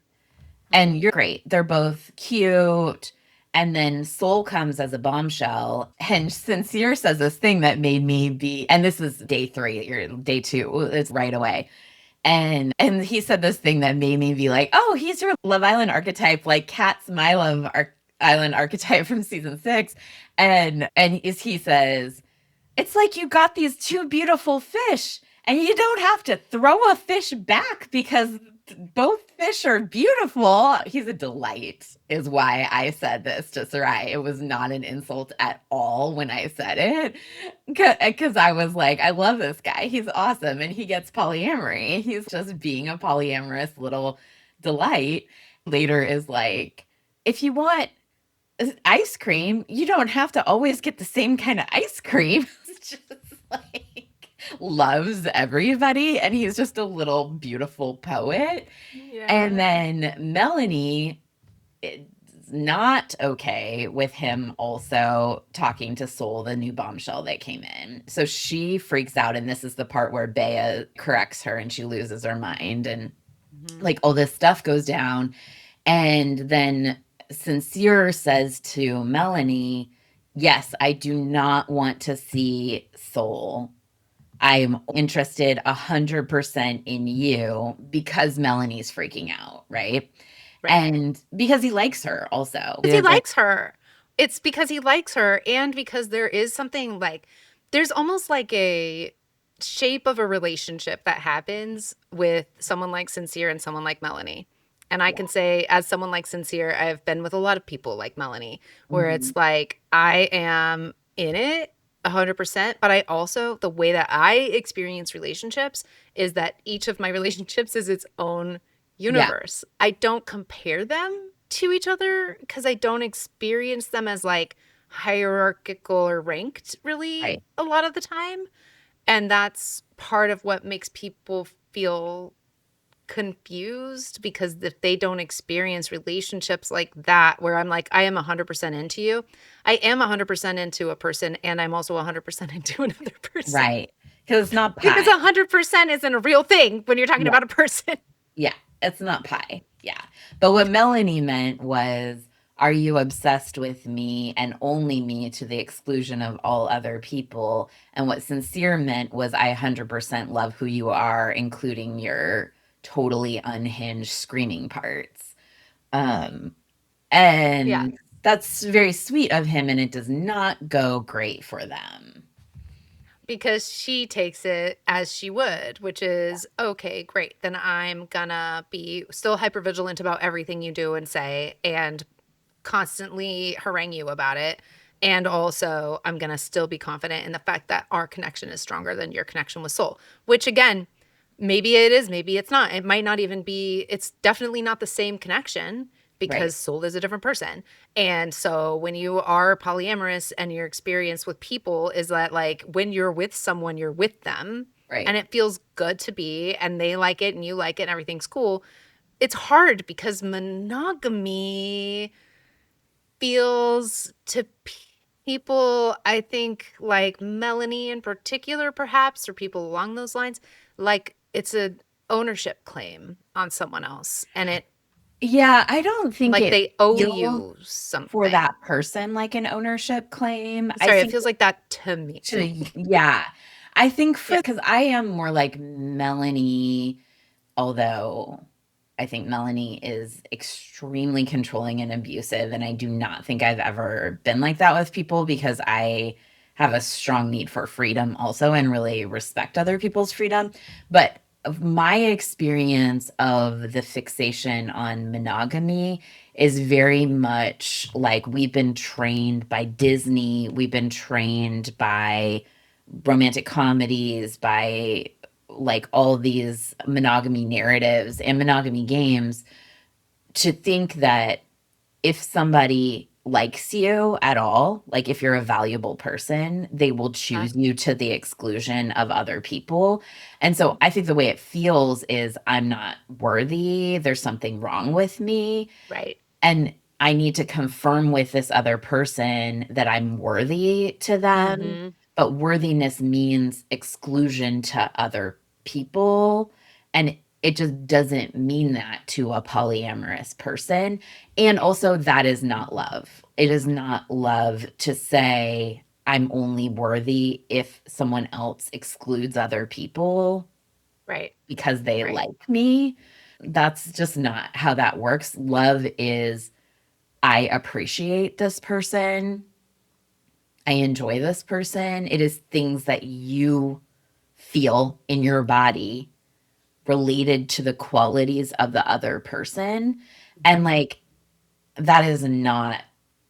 And you're great. They're both cute. And then Soul comes as a bombshell. And Sincere says this thing that made me be, and this is day three or day two, it's right away. And he said this thing that made me be like, oh, he's your Love Island archetype, like Kat's my Island archetype from season 6. And he says, it's like you got these two beautiful fish, and you don't have to throw a fish back because both fish are beautiful. He's a delight, is why I said this to Sarai. It was not an insult at all when I said it, because I was like, I love this guy. He's awesome, and he gets polyamory. He's just being a polyamorous little delight. Later is like, if you want ice cream, you don't have to always get the same kind of ice cream. It's just like loves everybody, and he's just a little beautiful poet. And Yeah. then Melanie is not okay with him also talking to Soul, the new bombshell that came in. So she freaks out, and this is the part where Bea corrects her and she loses her mind, and Mhm. like all this stuff goes down. And then Sincere says to Melanie, yes, I do not want to see Soul I'm interested 100% in you because Melanie's freaking out, right? Right. And because he likes her also. Because he likes her. It's because he likes her, and because there is something like, there's almost like a shape of a relationship that happens with someone like Sincere and someone like Melanie. And I Yeah. can say, as someone like Sincere, I've been with a lot of people like Melanie, where Mhm. it's like, I am in it 100%, but I also, the way that I experience relationships is that each of my relationships is its own Yeah. universe. I don't compare them to each other because I don't experience them as like hierarchical or ranked really Right. a lot of the time. And that's part of what makes people feel confused, because if they don't experience relationships like that, where I'm like, I am 100% into you, I am 100% into a person, and I'm also 100% into another person. Right. Because it's not Because pie. 100% isn't a real thing when you're talking Yeah. about a person. Yeah. It's not pie. Yeah. But what Melanie meant was, are you obsessed with me and only me to the exclusion of all other people? And what Sincere meant was, I 100% love who you are, including your totally unhinged screaming parts. Um, Yeah. and that's very sweet of him, and it does not go great for them. Because she takes it as she would, which is, okay, great. Then I'm gonna be still hyper vigilant about everything you do and say, and constantly harangue you about it. And also, I'm gonna still be confident in the fact that our connection is stronger than your connection with Soul, which again, maybe it is, maybe it's not. It might not even be, it's definitely not the same connection, Right. because Soul is a different person. And so when you are polyamorous and your experience with people is that, like, when you're with someone, you're with them and Right. it feels good to be, and they like it and you like it and everything's cool. It's hard because monogamy feels to people, I think, like Melanie in particular, perhaps, or people along those lines, like it's an ownership claim on someone else. And it, Yeah, I don't think like, it they owe feels you for something. that person like an ownership claim. I Sorry, it think feels like that to me. yeah. I think for Yeah. because I am more like Melanie, although I think Melanie is extremely controlling and abusive, and I do not think I've ever been like that with people because I have a strong need for freedom also and really respect other people's freedom. But of my experience of the fixation on monogamy is very much like, we've been trained by Disney, we've been trained by romantic comedies, by like all these monogamy narratives and monogamy games, to think that if somebody likes you at all, like if you're a valuable person, they will choose you to the exclusion of other people. And so I think the way it feels is, I'm not worthy. There's something wrong with me. Right. And I need to confirm with this other person that I'm worthy to them. Mm-hmm. But worthiness means exclusion to other people. And it just doesn't mean that to a polyamorous person. And also, that is not love. It is not love to say, I'm only worthy if someone else excludes other people Right. because they Right. like me. That's just not how that works. Love is, I appreciate this person. I enjoy this person. It is things that you feel in your body related to the qualities of the other person. And like, that is not,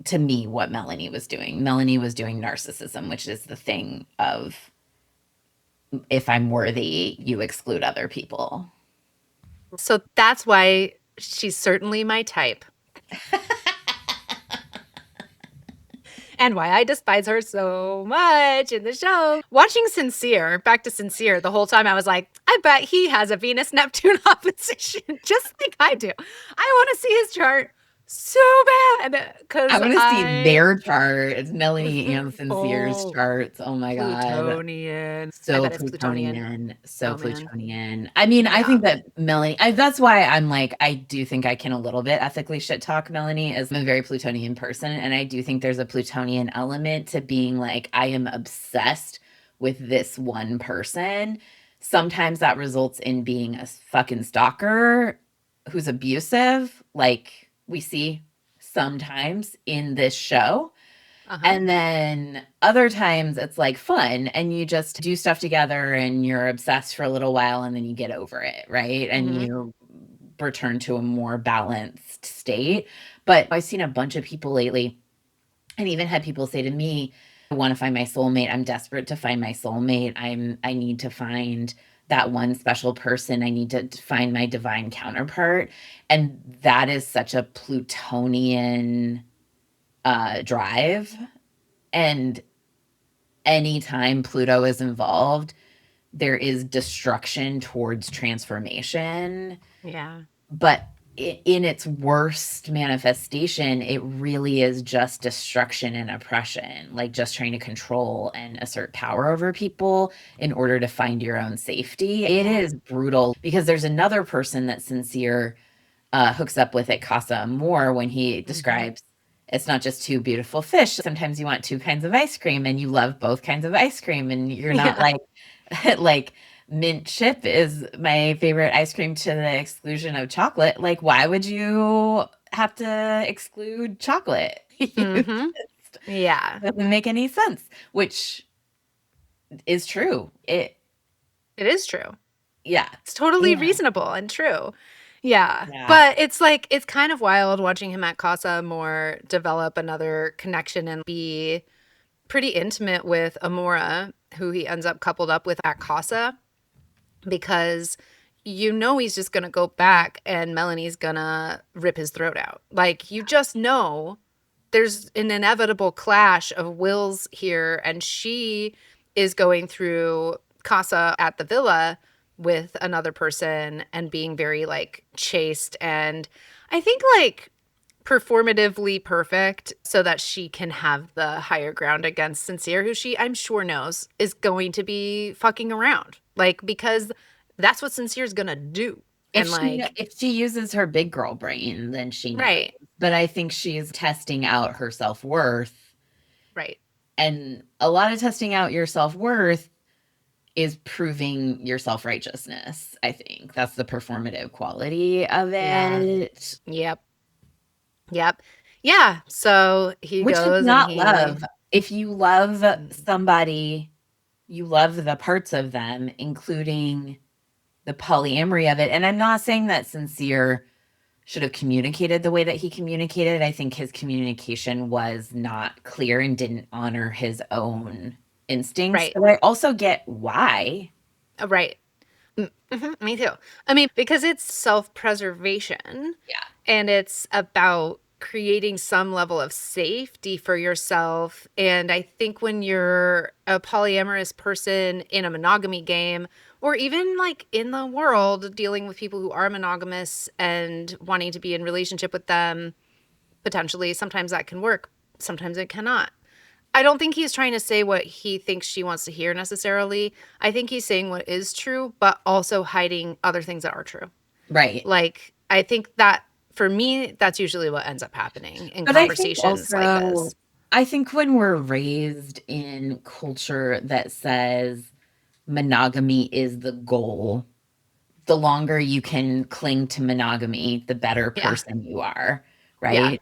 to me, what Melanie was doing. Melanie was doing narcissism, which is the thing of, if I'm worthy, you exclude other people. So that's why she's certainly my type. And why I despise her so much in the show. Watching Sincere, back to Sincere, the whole time I was like, I bet he has a Venus Neptune opposition, just like I do. I want to see his chart so bad I because want to see I. their chart. It's Melanie and Sincere's Oh, charts. Oh my God. Plutonian. I So bet it's Plutonian. Plutonian, so Oh, man. Plutonian. I mean, I Yeah. think that that's why I'm like, I do think I can a little bit ethically shit talk Melanie, as I'm a very Plutonian person. And I do think there's a Plutonian element to being like, I am obsessed with this one person. Sometimes that results in being a fucking stalker who's abusive, like we see sometimes in this show. Uh-huh. And then other times it's like fun and you just do stuff together and you're obsessed for a little while and then you get over it, right? And Mhm. you return to a more balanced state. But I've seen a bunch of people lately and even had people say to me, I want to find my soulmate. I'm desperate to find my soulmate. I need to find that one special person. I need to find my divine counterpart. And that is such a Plutonian drive. And anytime Pluto is involved, there is destruction towards transformation. Yeah. But in its worst manifestation, it really is just destruction and oppression, like just trying to control and assert power over people in order to find your own safety. It is brutal because there's another person that Sincere hooks up with at Casa Amor when he describes it's not just two beautiful fish. Sometimes you want two kinds of ice cream and you love both kinds of ice cream and you're not Yeah. like like mint chip is my favorite ice cream to the exclusion of chocolate. Like why would you have to exclude chocolate? It Mhm. Yeah. doesn't make any sense, which is true. It is true. Yeah. It's totally Yeah. reasonable and true. Yeah. Yeah. But it's like, it's kind of wild watching him at Casa more develop another connection and be pretty intimate with Amora, who he ends up coupled up with at Casa, because you know he's just going to go back and Melanie's going to rip his throat out. Like, you just know there's an inevitable clash of wills here, and she is going through Casa at the villa with another person and being very like chaste and I think like performatively perfect so that she can have the higher ground against Sincere, who she I'm sure knows is going to be fucking around. Like, because that's what Sincere's gonna do. And like, If she uses her big girl brain, then she knows. right, But I think she's testing out her self-worth. right. And a lot of testing out your self-worth is proving your self-righteousness, I think. That's the performative quality of Yeah. it. Yep. Yep. Yeah. So he Which is goes and not he love. If you love mm, somebody, you love the parts of them, including the polyamory of it. And I'm not saying that Sincere should have communicated the way that he communicated. I think his communication was not clear and didn't honor his own instincts. right. But I also get why. Right. Me too. I mean, because it's self-preservation Yeah. and it's about creating some level of safety for yourself. And I think when you're a polyamorous person in a monogamy game, or even like in the world dealing with people who are monogamous and wanting to be in relationship with them, potentially, sometimes that can work, sometimes it cannot. I don't think he's trying to say what he thinks she wants to hear necessarily. I think he's saying what is true, but also hiding other things that are true. Right. Like, I think that for me, that's usually what ends up happening in But I think conversations like also, this. I think when we're raised in culture that says monogamy is the goal, the longer you can cling to monogamy, the better Yeah. person you are, Yeah. right?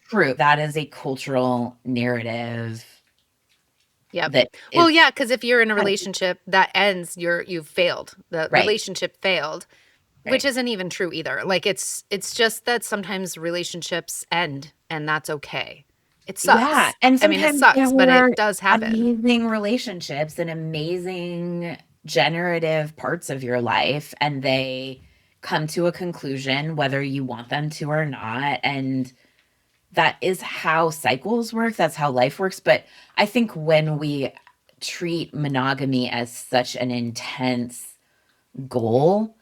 True. That is a cultural narrative Yep. that Well, is yeah, because if you're in a relationship that ends, you've failed. The right, relationship failed, which right. isn't even true either. Like, it's just that sometimes relationships end and that's okay. It Yeah, sucks. and I mean, it sometimes there sucks, but it were does happen. amazing relationships and amazing generative parts of your life, and they come to a conclusion whether you want them to or not, and that is how cycles work, that's how life works, but I think when we treat monogamy as such an intense goal,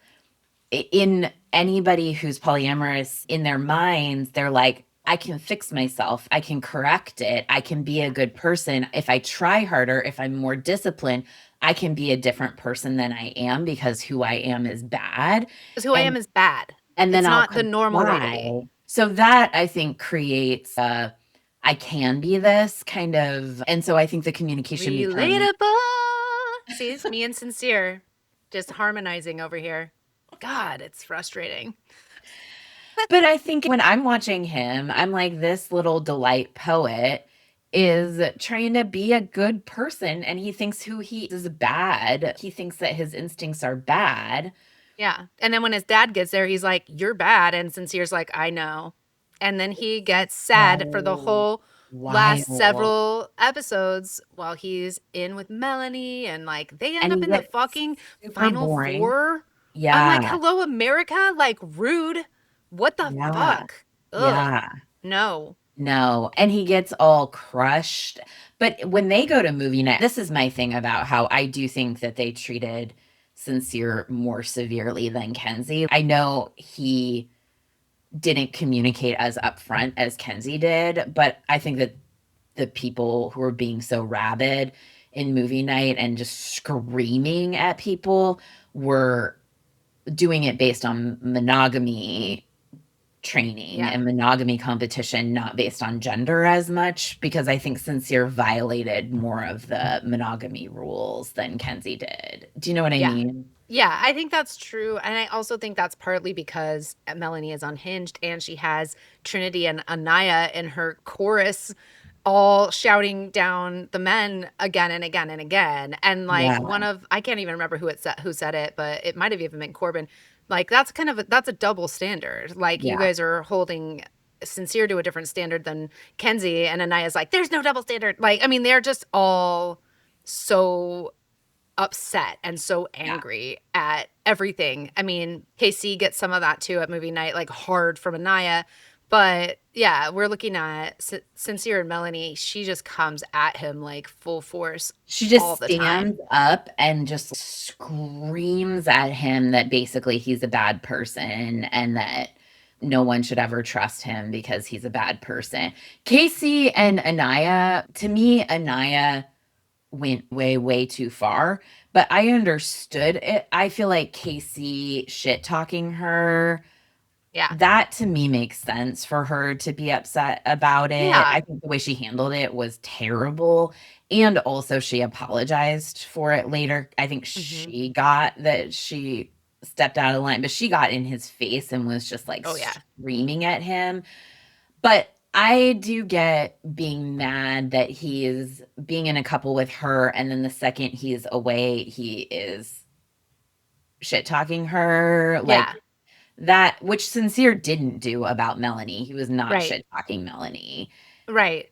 in anybody who's polyamorous in their minds, they're like, I can fix myself. I can correct it. I can be a good person. If I try harder, if I'm more disciplined, I can be a different person than I am because who I am is bad. Because who I And am is bad. and then It's I'll not the normal way to be. comply. So that I think creates I can be this kind of, and so I think the communication becomes Relatable. See, me and Sincere just harmonizing over here. God, it's frustrating. But I think when I'm watching him, I'm like, this little delight poet is trying to be a good person and he thinks who he is bad. He thinks that his instincts are bad. Yeah. And then when his dad gets there, he's like, "You're bad." And Sincere's like, "I know." And then he gets sad for the So whole last wild. several episodes while he's in with Melanie. And like, they end And up he in the gets fucking super final boring. four. I'm like, Yeah. "Hello, America." Like, rude. What the Yeah. fuck? Ugh. Yeah. No. No, and he gets all crushed. But when they go to movie night, this is my thing about how I do think that they treated Sincere more severely than Kenzie. I know he didn't communicate as upfront as Kenzie did, but I think that the people who were being so rabid in movie night and just screaming at people were doing it based on monogamy training Yeah. and monogamy competition, not based on gender as much, because I think Sincere violated more of the monogamy rules than Kenzie did. Do you know what I Yeah. mean? Yeah, I think that's true. And I also think that's partly because Melanie is unhinged and she has Trinity and Anaya in her chorus all shouting down the men again and again and again. And like Yeah, one of I can't even remember who said it, but it might have even been Corbin. Like that's kind of that's a double standard. Like you yeah, guys are holding Sincere to a different standard than Kenzie and Anaya's like there's no double standard. Like I mean they're just all so upset and so yeah. angry at everything. I mean, KC gets some of that too at movie night, like hard from Anaya. But yeah, we're looking at Sincere and Melanie. She just comes at him like full force She all just the time. stands up and just screams at him that basically he's a bad person and that no one should ever trust him because he's a bad person. Casey and Anaya, to me, Anaya went way, way too far, but I understood it. I feel like Casey shit talking her, Yeah. that to me makes sense for her to be upset about it. Yeah. I think the way she handled it was terrible. And also, she apologized for it later. I think Hmm. she got that she stepped out of line, but she got in his face and was just like Oh, yeah. screaming at him. But I do get being mad that he is being in a couple with her, and then the second he's away, he is shit talking her. Like, Yeah. that, which Sincere didn't do about Melanie. He was not Right. shit talking Melanie. Right.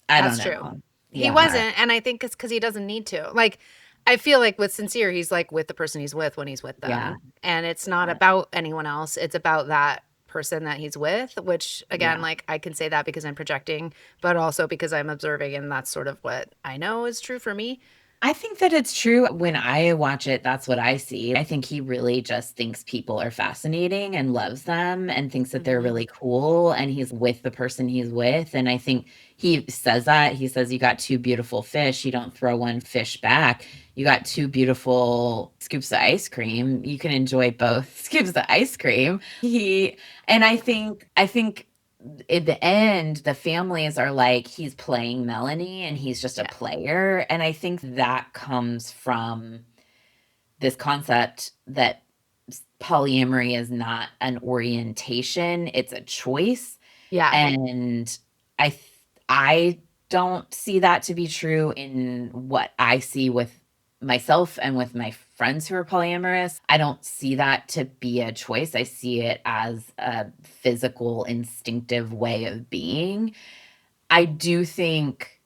I don't That's true. know. He Yeah. wasn't. And I think it's because he doesn't need to. Like, I feel like with Sincere, he's like with the person he's with when he's with Yeah. them. And it's not about anyone else. It's about that person that he's with, which again, Yeah. like I can say that because I'm projecting, but also because I'm observing. And that's sort of what I know is true for me. I think that it's true. When I watch it, that's what I see. I think he really just thinks people are fascinating and loves them and thinks that they're Hmm. really cool. And he's with the person he's with. And I think he says that. He says, "You got two beautiful fish. You don't throw one fish back. You got two beautiful scoops of ice cream. You can enjoy both scoops of ice cream." And I think in the end, the families are like, he's playing Melanie and he's just a Yeah. player. And I think that comes from this concept that polyamory is not an orientation, it's a choice. Yeah. And I I don't see that to be true in what I see with myself and with my friends who are polyamorous. I don't see that to be a choice. I see it as a physical, instinctive way of being. I do think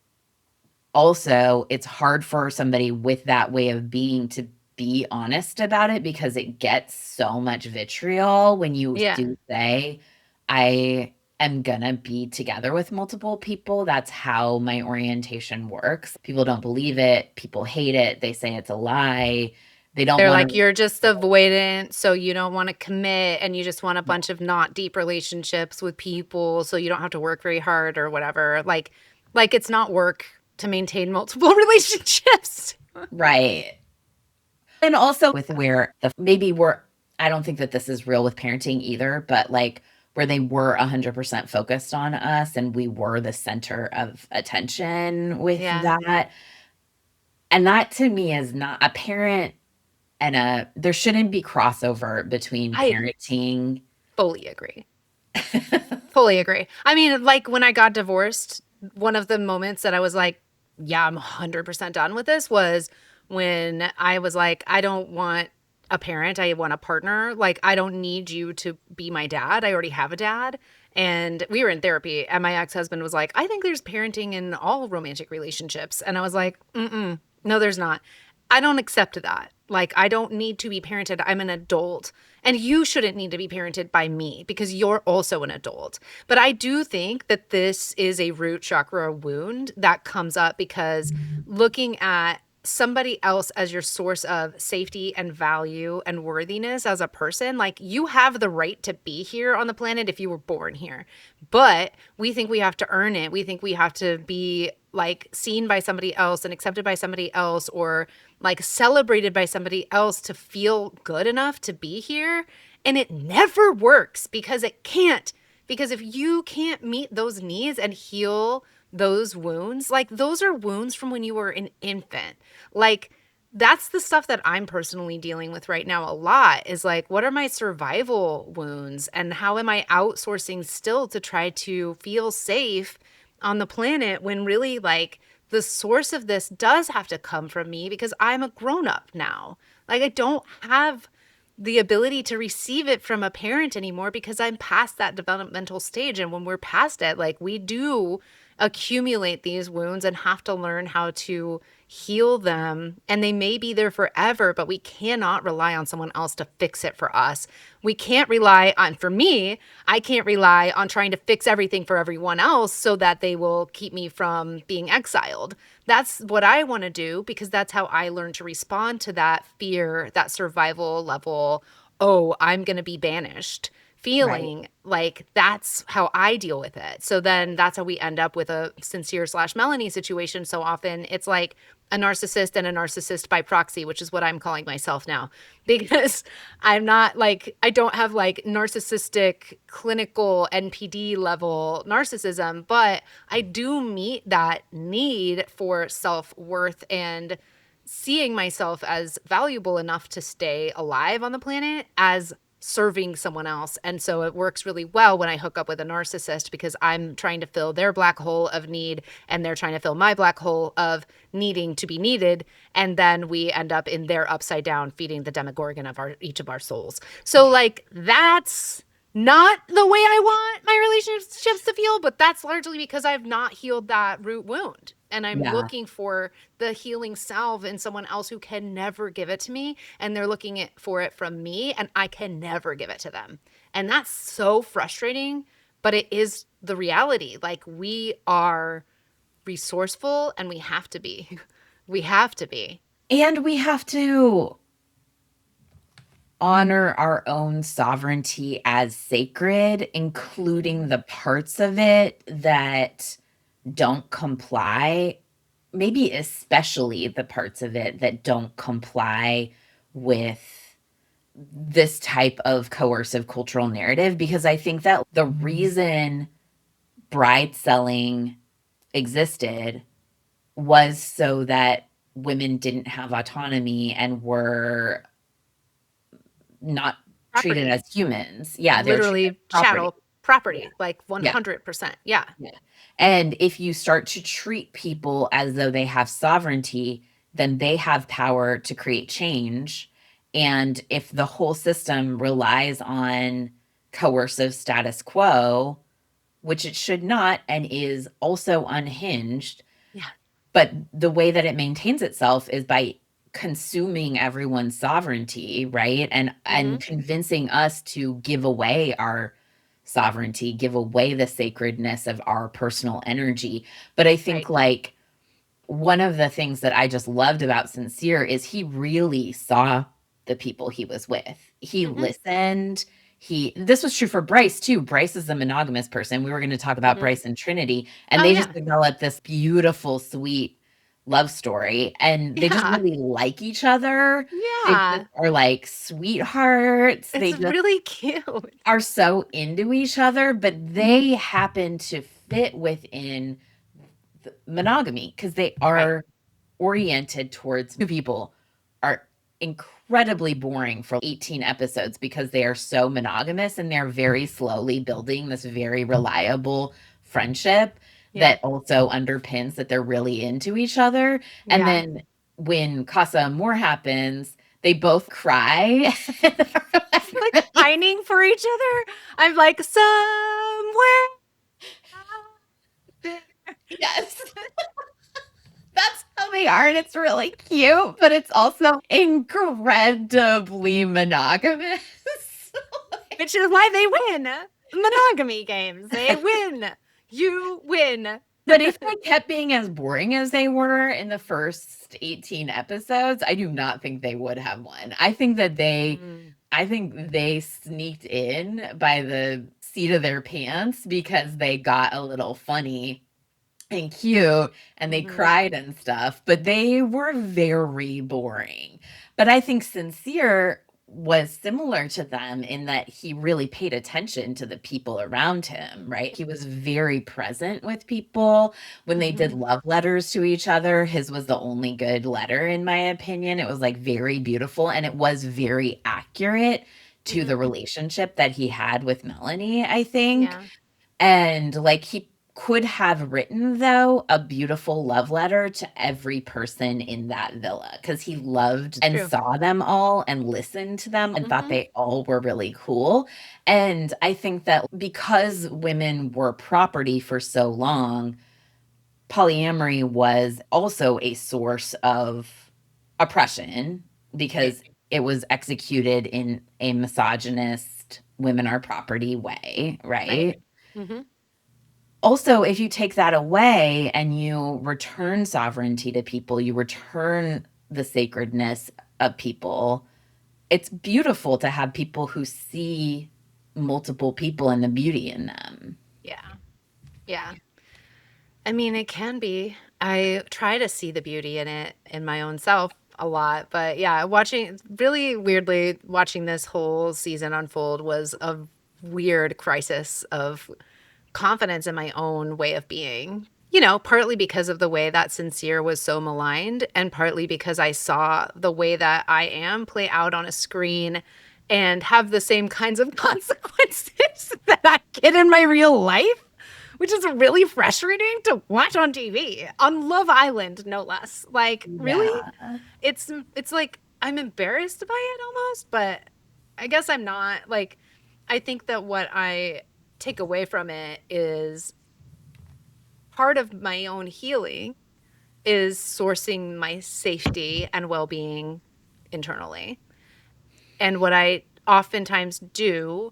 also it's hard for somebody with that way of being to be honest about it because it gets so much vitriol when you Yeah. do say, I am gonna be together with multiple people. That's how my orientation works. People don't believe it, people hate it, they say it's a lie. They don't They're want like, to. you're just avoidant, so you don't want to commit, and you just want a bunch of not deep relationships with people, so you don't have to work very hard or whatever. Like it's not work to maintain multiple relationships. Right. And also with where the maybe we're, I don't think that this is real with parenting either, but like where they were 100% focused on us and we were the center of attention with Yeah. that. And that to me is not a parent there shouldn't be crossover between I parenting. fully agree. Fully agree. I mean, like when I got divorced, one of the moments that I was like, yeah, I'm 100% done with this was when I was like, I don't want a parent. I want a partner. Like, I don't need you to be my dad. I already have a dad. And we were in therapy, and my ex husband was like, I think there's parenting in all romantic relationships. And I was like, no, there's not. I don't accept that. Like, I don't need to be parented. I'm an adult. And you shouldn't need to be parented by me because you're also an adult. But I do think that this is a root chakra wound that comes up because looking at somebody else as your source of safety and value and worthiness as a person, like you have the right to be here on the planet if you were born here. But we think we have to earn it. We think we have to be like seen by somebody else and accepted by somebody else or like celebrated by somebody else to feel good enough to be here. And it never works because it can't. Because if you can't meet those needs and heal those wounds, like those are wounds from when you were an infant. Like that's the stuff that I'm personally dealing with right now a lot is like, what are my survival wounds and how am I outsourcing still to try to feel safe on the planet when really like the source of this does have to come from me because I'm a grown up now. Like I don't have the ability to receive it from a parent anymore because I'm past that developmental stage. And when we're past it, like we do accumulate these wounds and have to learn how to heal them. And they may be there forever, but we cannot rely on someone else to fix it for us. We can't rely on, for me, I can't rely on trying to fix everything for everyone else so that they will keep me from being exiled. That's what I want to do because that's how I learn to respond to that fear, that survival level. Oh, I'm going to be banished Right. feeling. Like that's how I deal with it. So then that's how we end up with a sincere slash Melanie situation. So often it's like a narcissist and a narcissist by proxy, which is what I'm calling myself now because I'm not like, I don't have like narcissistic clinical NPD level narcissism, but I do meet that need for self worth and seeing myself as valuable enough to stay alive on the planet as serving someone else. And so it works really well when I hook up with a narcissist because I'm trying to fill their black hole of need and they're trying to fill my black hole of needing to be needed. And then we end up in their upside down feeding the demogorgon of our each of our souls. So like that's not the way I want my relationships to feel, but that's largely because I've not healed that root wound. And I'm Yeah. looking for the healing salve in someone else who can never give it to me. And they're looking for it from me, and I can never give it to them. And that's so frustrating, but it is the reality. Like, we are resourceful and we have to be. We have to be. And we have to honor our own sovereignty as sacred, including the parts of it that don't comply, maybe especially the parts of it that don't comply with this type of coercive cultural narrative. Because I think that the reason bride selling existed was so that women didn't have autonomy and were not treated Property, as humans. Yeah, they were treated as literally property. chattel Yeah, property, like yeah, 100%. Yeah. yeah. And if you start to treat people as though they have sovereignty, then they have power to create change. And if the whole system relies on coercive status quo, which it should not, and is also unhinged, Yeah. but the way that it maintains itself is by consuming everyone's sovereignty, right? And Mm-hmm. convincing us to give away our sovereignty, give away the sacredness of our personal energy. But I Right. think like one of the things that I just loved about Sincere is he really saw the people he was with. He Mm-hmm. listened. This was true for Bryce too. Bryce is a monogamous person. We were going to talk about Mm-hmm. Bryce and Trinity, and Oh, they just yeah. developed this beautiful, sweet love story. And they just Yeah. really like each other. They just Yeah. are like sweethearts. It's They just really cute. are so into each other, but they happen to fit within monogamy because they Right. are oriented towards two people are incredibly boring for 18 episodes because they are so monogamous and they're very slowly building this very reliable friendship that also underpins that they're really into each other. And Yeah. then when Casa Amor happens, they both cry. Like pining for each other. I'm like, somewhere out there. Yes. That's how they are, and it's really cute, but it's also incredibly monogamous. Which is why they win monogamy games. They win. You win. But if they kept being as boring as they were in the first 18 episodes, I do not think they would have won. I think they sneaked in by the seat of their pants because they got a little funny and cute and they cried and stuff, but they were very boring. But I think Sincere was similar to them in that he really paid attention to the people around him, right? He was very present with people when they did love letters to each other. His was the only good letter, in my opinion. It was like very beautiful and it was very accurate to the relationship that he had with Melanie, I think. Yeah. And like he could have written, though, a beautiful love letter to every person in that villa because he loved and saw them all and listened to them and thought they all were really cool. And I think that because women were property for so long, polyamory was also a source of oppression because it was executed in a misogynist women are property way, right? Also, if you take that away and you return sovereignty to people, you return the sacredness of people, it's beautiful to have people who see multiple people and the beauty in them. Yeah. Yeah. I mean, it can be. I try to see the beauty in it in my own self a lot. But yeah, really weirdly, watching this whole season unfold was a weird crisis of confidence in my own way of being. You know, partly because of the way that Sincere was so maligned, and partly because I saw the way that I am play out on a screen and have the same kinds of consequences that I get in my real life, which is really frustrating to watch on TV, on Love Island, no less. Like, really? Yeah. It's like I'm embarrassed by it almost, but I guess I'm not. Like, I think that what I take away from it is part of my own healing is sourcing my safety and well-being internally. And what I oftentimes do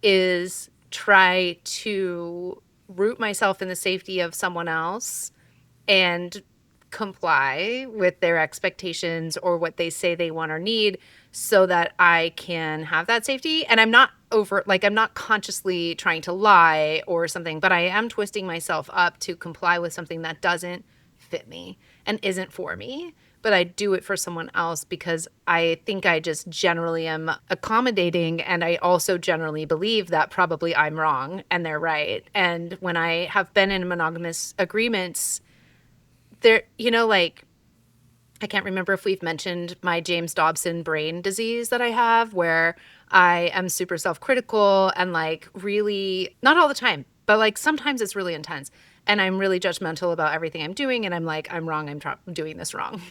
is try to root myself in the safety of someone else and comply with their expectations or what they say they want or need so that I can have that safety. And I'm not I'm not consciously trying to lie or something, but I am twisting myself up to comply with something that doesn't fit me and isn't for me. But I do it for someone else because I think I just generally am accommodating. And I also generally believe that probably I'm wrong and they're right. And when I have been in monogamous agreements, there, like, I can't remember if we've mentioned my James Dobson brain disease that I have, where I am super self-critical and like really, not all the time, but like sometimes it's really intense. And I'm really judgmental about everything I'm doing. And I'm like, I'm wrong. I'm doing this wrong.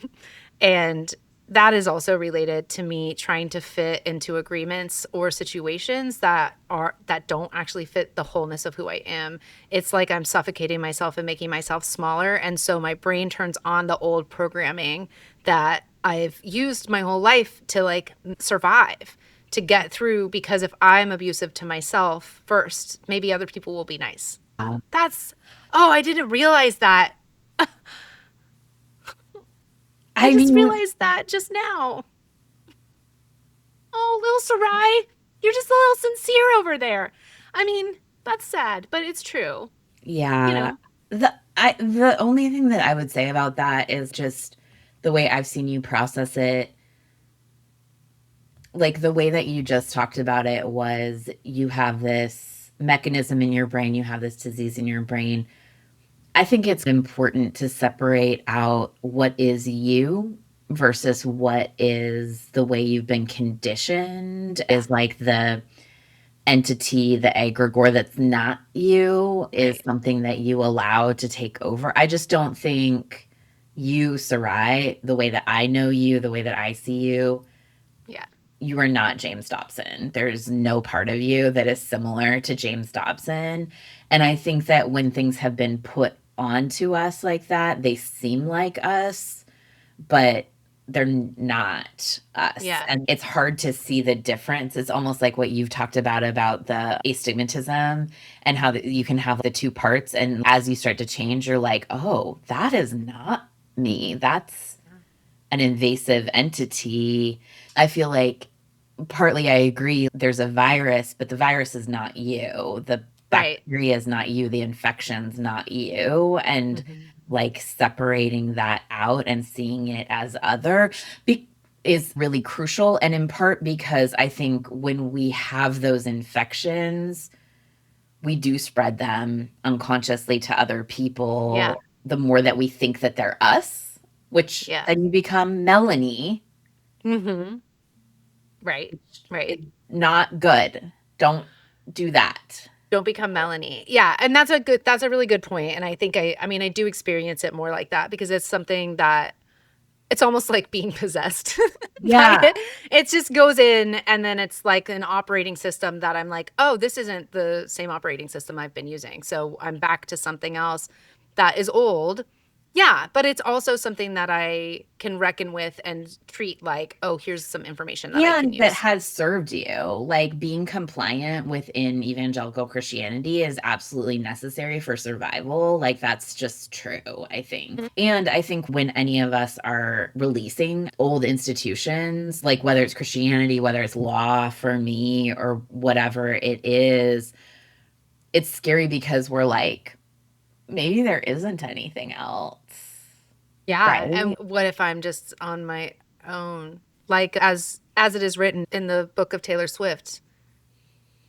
And that is also related to me trying to fit into agreements or situations that don't actually fit the wholeness of who I am. It's like I'm suffocating myself and making myself smaller, and so my brain turns on the old programming that I've used my whole life to like survive, to get through, because if I'm abusive to myself first, maybe other people will be nice. I didn't realize that. I just realized that just now. Oh, little Sarai, you're just a little sincere over there. I mean, that's sad, but it's true. Yeah. You know? The only thing that I would say about that is just the way I've seen you process it. Like the way that you just talked about it was you have this mechanism in your brain, you have this disease in your brain I think it's important to separate out what is you versus what is the way you've been conditioned, is like the entity, the egregore that's not you, is something that you allow to take over. I just don't think you, Sarai, the way that I know you, the way that I see you, you are not James Dobson. There's no part of you that is similar to James Dobson. And I think that when things have been put onto us like that, they seem like us, but they're not us. Yeah. And it's hard to see the difference. It's almost like what you've talked about the astigmatism, and how you can have the two parts. And as you start to change, you're like, oh, that is not me. That's an invasive entity. I feel like partly I agree there's a virus, but the virus is not you. The bacteria is not you. The infection's not you. And like separating that out and seeing it as other is really crucial. And in part because I think when we have those infections, we do spread them unconsciously to other people. The more that we think that they're us, which then you become Melanie. Right. Not good. Don't do that. Don't become Melanie. Yeah. And that's a really good point. And I think I mean, I do experience it more like that, because it's something that it's almost like being possessed. Yeah. It just goes in, and then it's like an operating system that I'm like, oh, this isn't the same operating system I've been using. So I'm back to something else that is old. Yeah, but it's also something that I can reckon with and treat like, oh, here's some information that I can use. That has served you. Like, being compliant within evangelical Christianity is absolutely necessary for survival. Like, that's just true, I think. And I think when any of us are releasing old institutions, like whether it's Christianity, whether it's law for me, or whatever it is, it's scary because we're like, maybe there isn't anything else. Yeah. Right? And what if I'm just on my own? Like, as it is written in the book of Taylor Swift,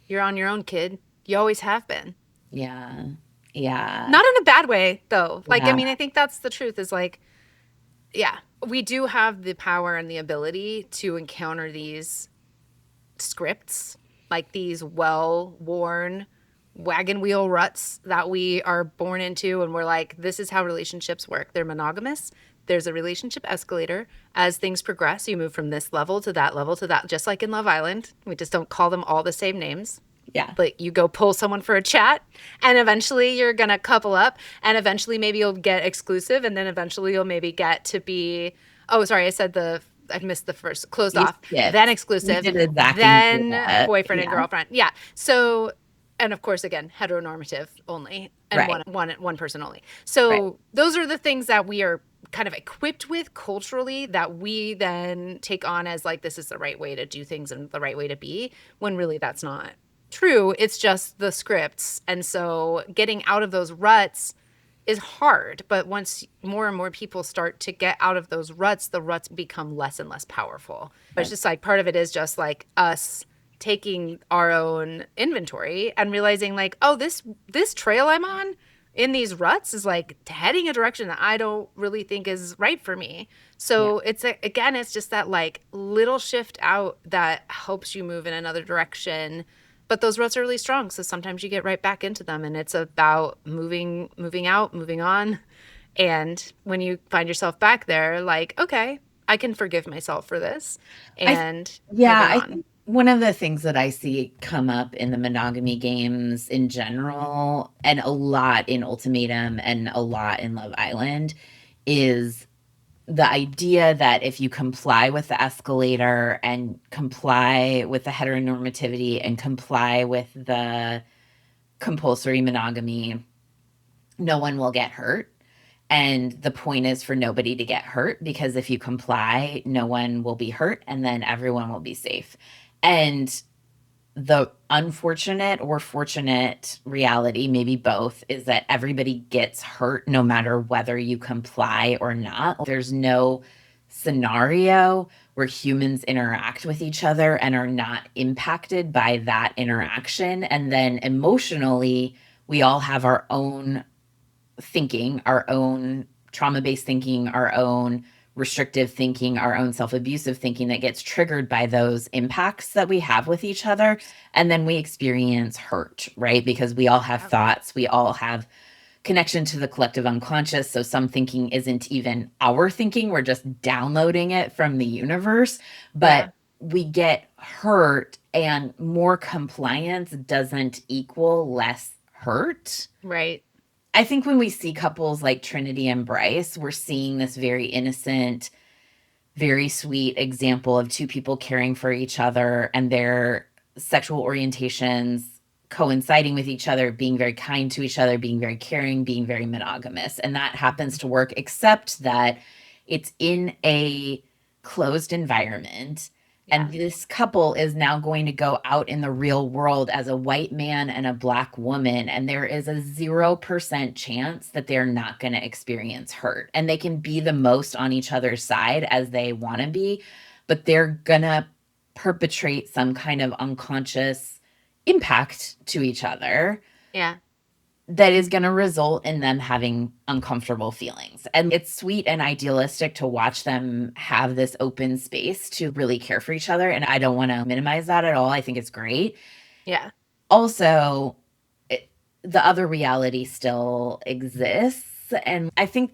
you're on your own, kid. You always have been. Yeah. Yeah. Not in a bad way, though. Like, I mean, I think that's the truth, is like, yeah, we do have the power and the ability to encounter these scripts, like these well-worn wagon wheel ruts that we are born into, and we're like, this is how relationships work. They're monogamous. There's a relationship escalator. As things progress, you move from this level to that, just like in Love Island. We just don't call them all the same names. Yeah. But you go pull someone for a chat, and eventually you're going to couple up, and eventually maybe you'll get exclusive, and then eventually you'll maybe get to be, oh, sorry, I missed the first, closed off, then exclusive, then boyfriend and girlfriend. Yeah. So, and of course, again, heteronormative only, and one person only. So those are the things that we are kind of equipped with culturally, that we then take on as like, this is the right way to do things and the right way to be, when really that's not true. It's just the scripts. And so getting out of those ruts is hard. But once more and more people start to get out of those ruts, the ruts become less and less powerful. But it's just like, part of it is just like us taking our own inventory and realizing like, oh, this trail I'm on in these ruts is like heading a direction that I don't really think is right for me. So it's again, it's just that like little shift out that helps you move in another direction. But those ruts are really strong, so sometimes you get right back into them, and it's about moving out, moving on. And when you find yourself back there, like, okay, I can forgive myself for this. And I think one of the things that I see come up in the monogamy games in general, and a lot in Ultimatum and a lot in Love Island, is the idea that if you comply with the escalator and comply with the heteronormativity and comply with the compulsory monogamy, no one will get hurt. And the point is for nobody to get hurt, because if you comply, no one will be hurt, and then everyone will be safe. And the unfortunate or fortunate reality, maybe both, is that everybody gets hurt no matter whether you comply or not. There's no scenario where humans interact with each other and are not impacted by that interaction. And then emotionally, we all have our own thinking, our own trauma-based thinking, our own restrictive thinking, our own self-abusive thinking that gets triggered by those impacts that we have with each other. And then we experience hurt, right? Because we all have thoughts, we all have connection to the collective unconscious. So some thinking isn't even our thinking, we're just downloading it from the universe. But Yeah. we get hurt, and more compliance doesn't equal less hurt. Right. I think when we see couples like Trinity and Bryce, we're seeing this very innocent, very sweet example of two people caring for each other and their sexual orientations coinciding with each other, being very kind to each other, being very caring, being very monogamous. And that happens to work, except that it's in a closed environment. Yeah. And this couple is now going to go out in the real world as a white man and a black woman. And there is a 0% chance that they're not going to experience hurt. And they can be the most on each other's side as they want to be, but they're going to perpetrate some kind of unconscious impact to each other. Yeah. That is going to result in them having uncomfortable feelings. And it's sweet and idealistic to watch them have this open space to really care for each other. And I don't want to minimize that at all. I think it's great. Yeah. Also, the other reality still exists. And I think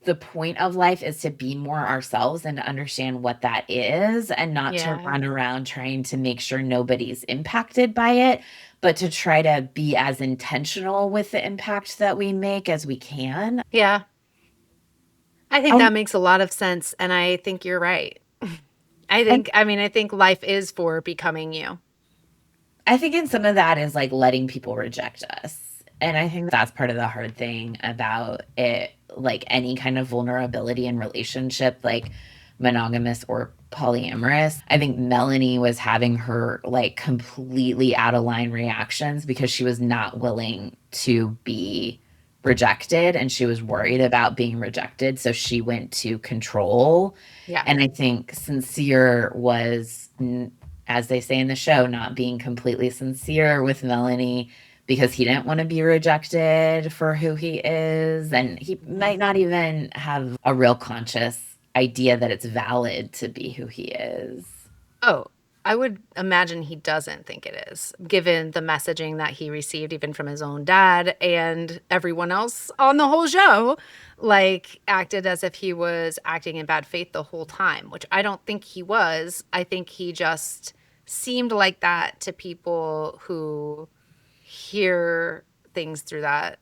the point of life is to be more ourselves and to understand what that is, and not to run around trying to make sure nobody's impacted by it, but to try to be as intentional with the impact that we make as we can. Yeah. I think that makes a lot of sense. And I think you're right. I think life is for becoming you. I think in some of that is like letting people reject us. And I think that's part of the hard thing about it, like any kind of vulnerability in relationship, like monogamous or polyamorous. I think Melanie was having her like completely out of line reactions because she was not willing to be rejected, and she was worried about being rejected. So she went to control. Yeah. And I think Sincere was, as they say in the show, not being completely sincere with Melanie because he didn't want to be rejected for who he is. And he might not even have a real conscious idea that it's valid to be who he is. Oh, I would imagine he doesn't think it is, given the messaging that he received even from his own dad, and everyone else on the whole show like acted as if he was acting in bad faith the whole time, which I don't think he was. I think he just seemed like that to people who hear things through that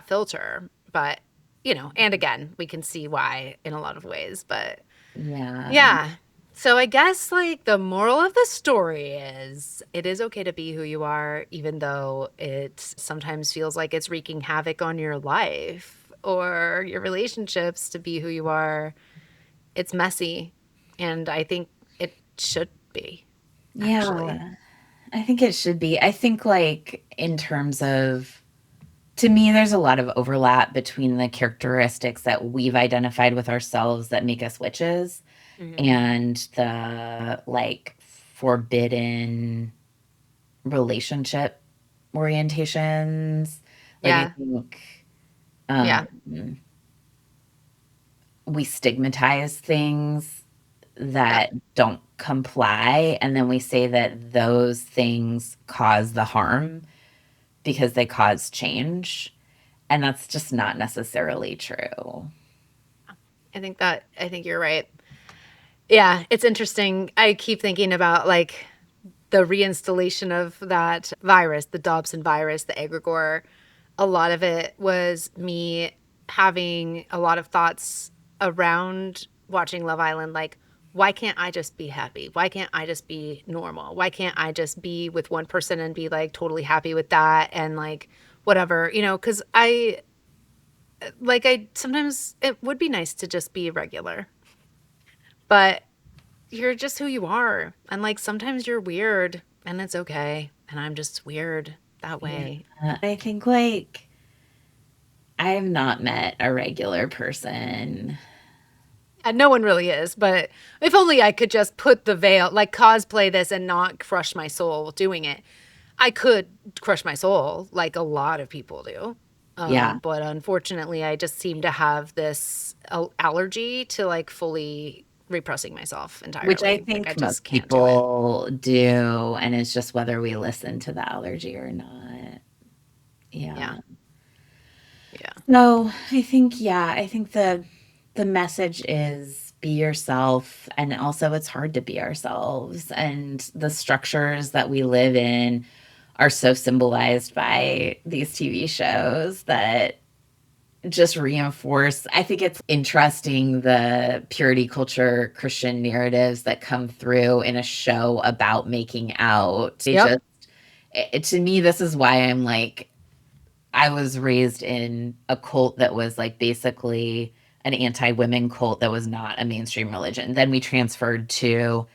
filter. But, and again, we can see why in a lot of ways, but yeah. So I guess like the moral of the story is it is okay to be who you are, even though it sometimes feels like it's wreaking havoc on your life or your relationships. To be who you are, it's messy. And I think it should be. Actually. Yeah, I think it should be. I think like in terms of, to me, there's a lot of overlap between the characteristics that we've identified with ourselves that make us witches and the like forbidden relationship orientations. Like I think we stigmatize things that don't comply, and then we say that those things cause the harm because they cause change, and that's just not necessarily true. I think you're right. Yeah, it's interesting. I keep thinking about like the reinstallation of that virus, the Dobson virus, the egregore. A lot of it was me having a lot of thoughts around watching Love Island, like, why can't I just be happy? Why can't I just be normal? Why can't I just be with one person and be like totally happy with that and like whatever, because I sometimes it would be nice to just be regular, but you're just who you are. And like sometimes you're weird and it's okay. And I'm just weird that way. I think like I have not met a regular person. And no one really is, but if only I could just put the veil, like cosplay this and not crush my soul doing it. I could crush my soul like a lot of people do. Yeah. But unfortunately, I just seem to have this allergy to like fully repressing myself Which I entirely. Like I think just most can't do it. people do, and it's just whether we listen to the allergy or not. Yeah. Yeah. Yeah. No, I think, yeah, I think the message is be yourself, and also it's hard to be ourselves, and the structures that we live in are so symbolized by these TV shows that just reinforce. I think it's interesting the purity culture Christian narratives that come through in a show about making out. They Yep. just, to me, this is why I'm like, I was raised in a cult that was like basically an anti-women cult that was not a mainstream religion. Then we transferred to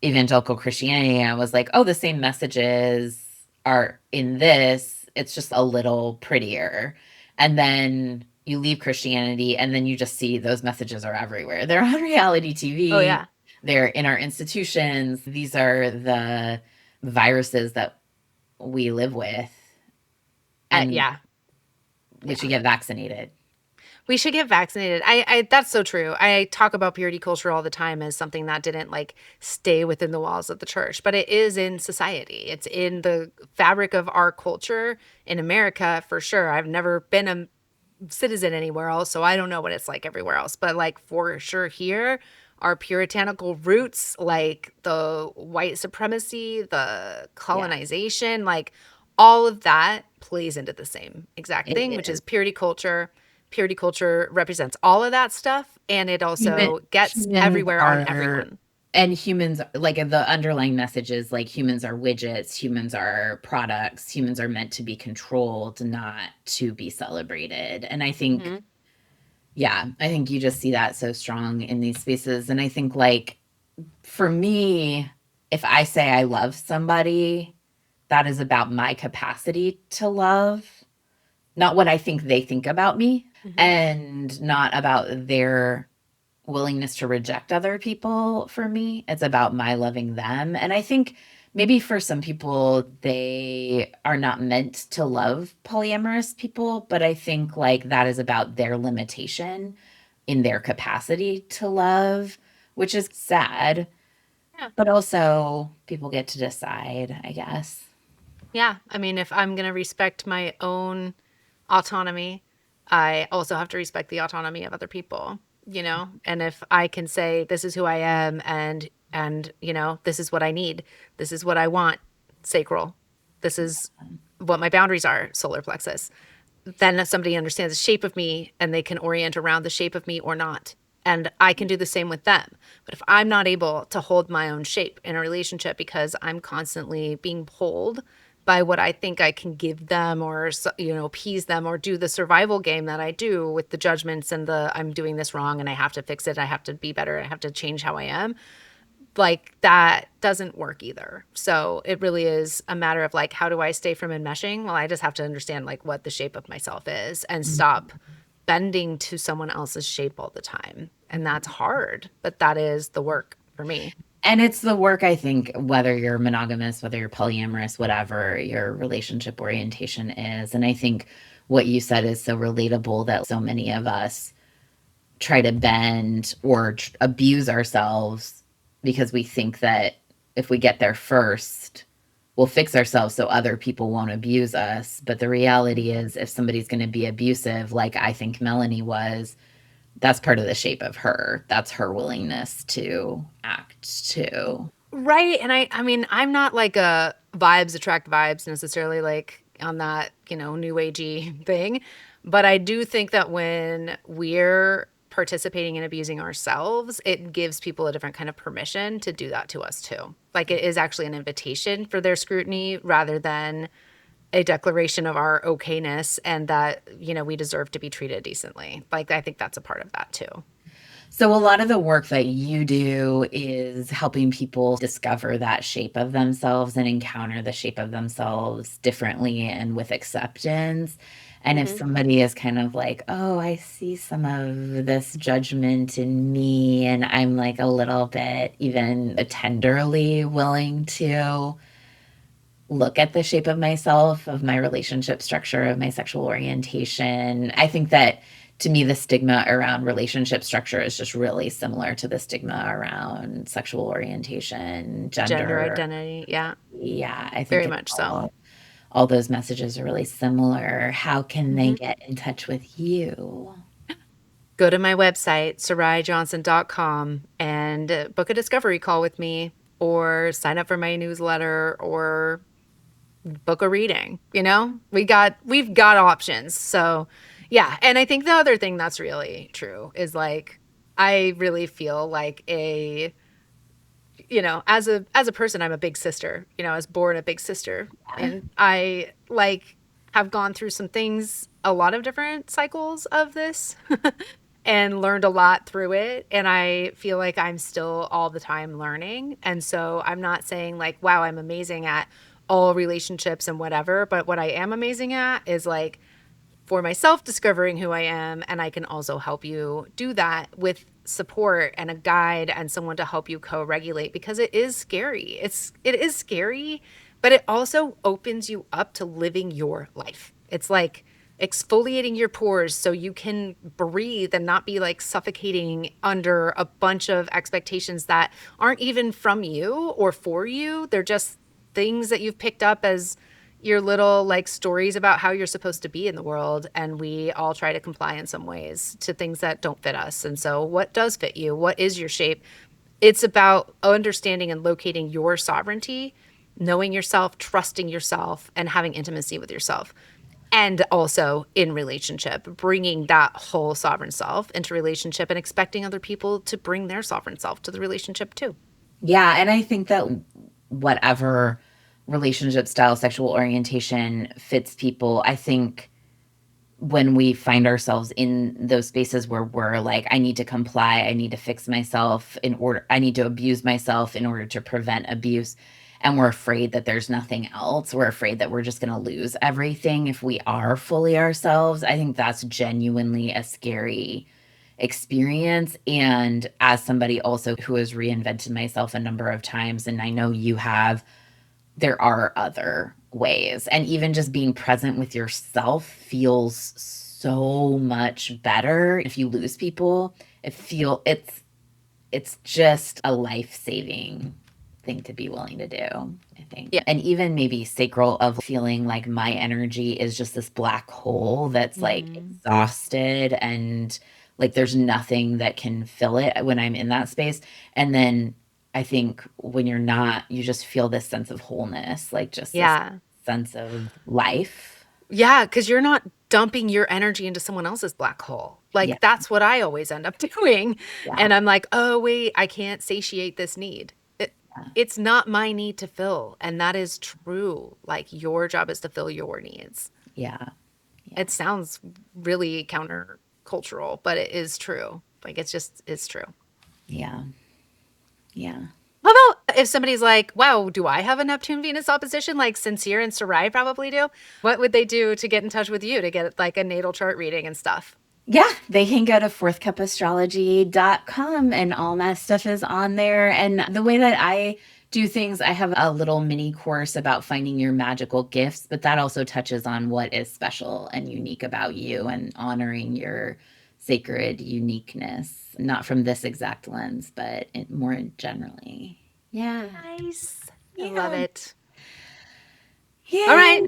evangelical Christianity, and I was like, oh, the same messages are in this. It's just a little prettier. And then you leave Christianity, and then you just see those messages are everywhere. They're on reality Oh TV, yeah. they're in our institutions. These are the viruses that we live with, and Yeah. we should Yeah. get vaccinated. We should get vaccinated. I that's so true. I talk about purity culture all the time as something that didn't like stay within the walls of the church, but it is in society. It's in the fabric of our culture in America for sure. I've never been a citizen anywhere else, so I don't know what it's like everywhere else. But like for sure here, our puritanical roots, like the white supremacy, the Yeah, colonization, like all of that plays into the same exact it thing, which is is. purity culture. Purity culture represents all of that stuff, and it Human, also gets humans everywhere on are, everyone. and humans, like the underlying message is like humans are widgets, humans are products, humans are meant to be controlled, not to be celebrated. And I think, Hmm. yeah, I think you just see that so strong in these spaces. And I think, like, for me, if I say I love somebody, that is about my capacity to love, not what I think they think about me, Hmm. and not about their willingness to reject other people for me. It's about my loving them. And I think maybe for some people, they are not meant to love polyamorous people, but I think like that is about their limitation in their capacity to love, which is sad, Yeah. but also people get to decide, I guess. Yeah. I mean, if I'm going to respect my own autonomy, I also have to respect the autonomy of other people, you know? And if I can say this is who I am and you know, this is what I need. This is what I want, sacral. This is what my boundaries are, solar plexus. Then if somebody understands the shape of me and they can orient around the shape of me or not. And I can do the same with them. But if I'm not able to hold my own shape in a relationship because I'm constantly being pulled by what I think I can give them or, you know, appease them or do the survival game that I do with the judgments and the I'm doing this wrong and I have to fix it. I have to be better. I have to change how I am, like that doesn't work either. So it really is a matter of like, how do I stay from enmeshing? Well, I just have to understand like what the shape of myself is and stop bending to someone else's shape all the time. And that's hard, but that is the work for me. And it's the work, I think, whether you're monogamous, whether you're polyamorous, whatever your relationship orientation is. And I think what you said is so relatable that so many of us try to bend or abuse ourselves because we think that if we get there first, we'll fix ourselves so other people won't abuse us. But the reality is, if somebody's going to be abusive, like I think Melanie was, that's part of the shape of her. That's her willingness to act too. Right. And I mean, I'm not like a vibes attract vibes necessarily, like on that, you know, new agey thing. But I do think that when we're participating in abusing ourselves, it gives people a different kind of permission to do that to us too. Like it is actually an invitation for their scrutiny rather than a declaration of our okayness and that, you know, we deserve to be treated decently. Like I think that's a part of that too. So, a lot of the work that you do is helping people discover that shape of themselves and encounter the shape of themselves differently and with acceptance. And if Hmm. somebody is kind of like, oh, I see some of this judgment in me, and I'm like a little bit even tenderly willing to look at the shape of myself, of my relationship structure, of my sexual orientation. I think that to me, the stigma around relationship structure is just really similar to the stigma around sexual orientation, Gender gender. identity. Yeah, Yeah, I think very it's much so. all those messages are really similar. How can they Mm-hmm. get in touch with you? Go to my website, saraijohnson.com, and book a discovery call with me, or sign up for my newsletter, or book a reading. We've got options. So yeah. And I think the other thing that's really true is like, I really feel like as a person, I'm a big sister. I was born a big sister, Yeah. and I like have gone through some things, a lot of different cycles of this, and learned a lot through it. And I feel like I'm still all the time learning. And so I'm not saying like, wow, I'm amazing at all relationships and whatever, but what I am amazing at is like for myself discovering who I am, and I can also help you do that with support and a guide and someone to help you co-regulate, because it is scary. It is scary, but it also opens you up to living your life. It's like exfoliating your pores so you can breathe and not be like suffocating under a bunch of expectations that aren't even from you or for you. They're just things that you've picked up as your little like stories about how you're supposed to be in the world, and we all try to comply in some ways to things that don't fit us. And so what does fit you? What is your shape? It's about understanding and locating your sovereignty, knowing yourself, trusting yourself, and having intimacy with yourself. And also in relationship, bringing that whole sovereign self into relationship and expecting other people to bring their sovereign self to the relationship too. Yeah, and I think that whatever relationship style, sexual orientation fits people, I think when we find ourselves in those spaces where we're like, I need to comply, I need to fix myself I need to abuse myself in order to prevent abuse. And we're afraid that there's nothing else. We're afraid that we're just going to lose everything if we are fully ourselves. I think that's genuinely a scary experience. And as somebody also who has reinvented myself a number of times, and I know you have, there are other ways. And even just being present with yourself feels so much better. If you lose people, it's just a life-saving thing to be willing to do, I think. Yeah. And even maybe sacral of feeling like my energy is just this black hole that's like exhausted, and like there's nothing that can fill it when I'm in that space. And then I think when you're not, you just feel this sense of wholeness, like just this Yeah. sense of life. Yeah, because you're not dumping your energy into someone else's black hole. Yeah. Like that's what I always end up doing. Yeah. And I'm like, oh, wait, I can't satiate this need. It's not my need to fill. And that is true. Like your job is to fill your needs. Yeah. It sounds really countercultural, but it is true. Like it's true. Yeah. Yeah. How about if somebody's like, wow, do I have a Neptune Venus opposition? Like Sincere and Sarai probably do. What would they do to get in touch with you to get like a natal chart reading and stuff? Yeah, they can go to fourthcupastrology.com and all my stuff is on there. And the way that I do things, I have a little mini course about finding your magical gifts, but that also touches on what is special and unique about you and honoring your sacred uniqueness, not from this exact lens, but more generally. Yeah. Nice. I Yeah. love it. Yeah. All right.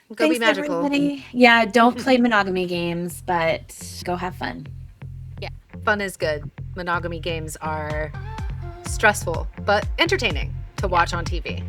Go Thanks, be magical. everybody. Yeah, don't play monogamy games, but go have fun. Yeah. Fun is good. Monogamy games are stressful, but entertaining to watch on TV.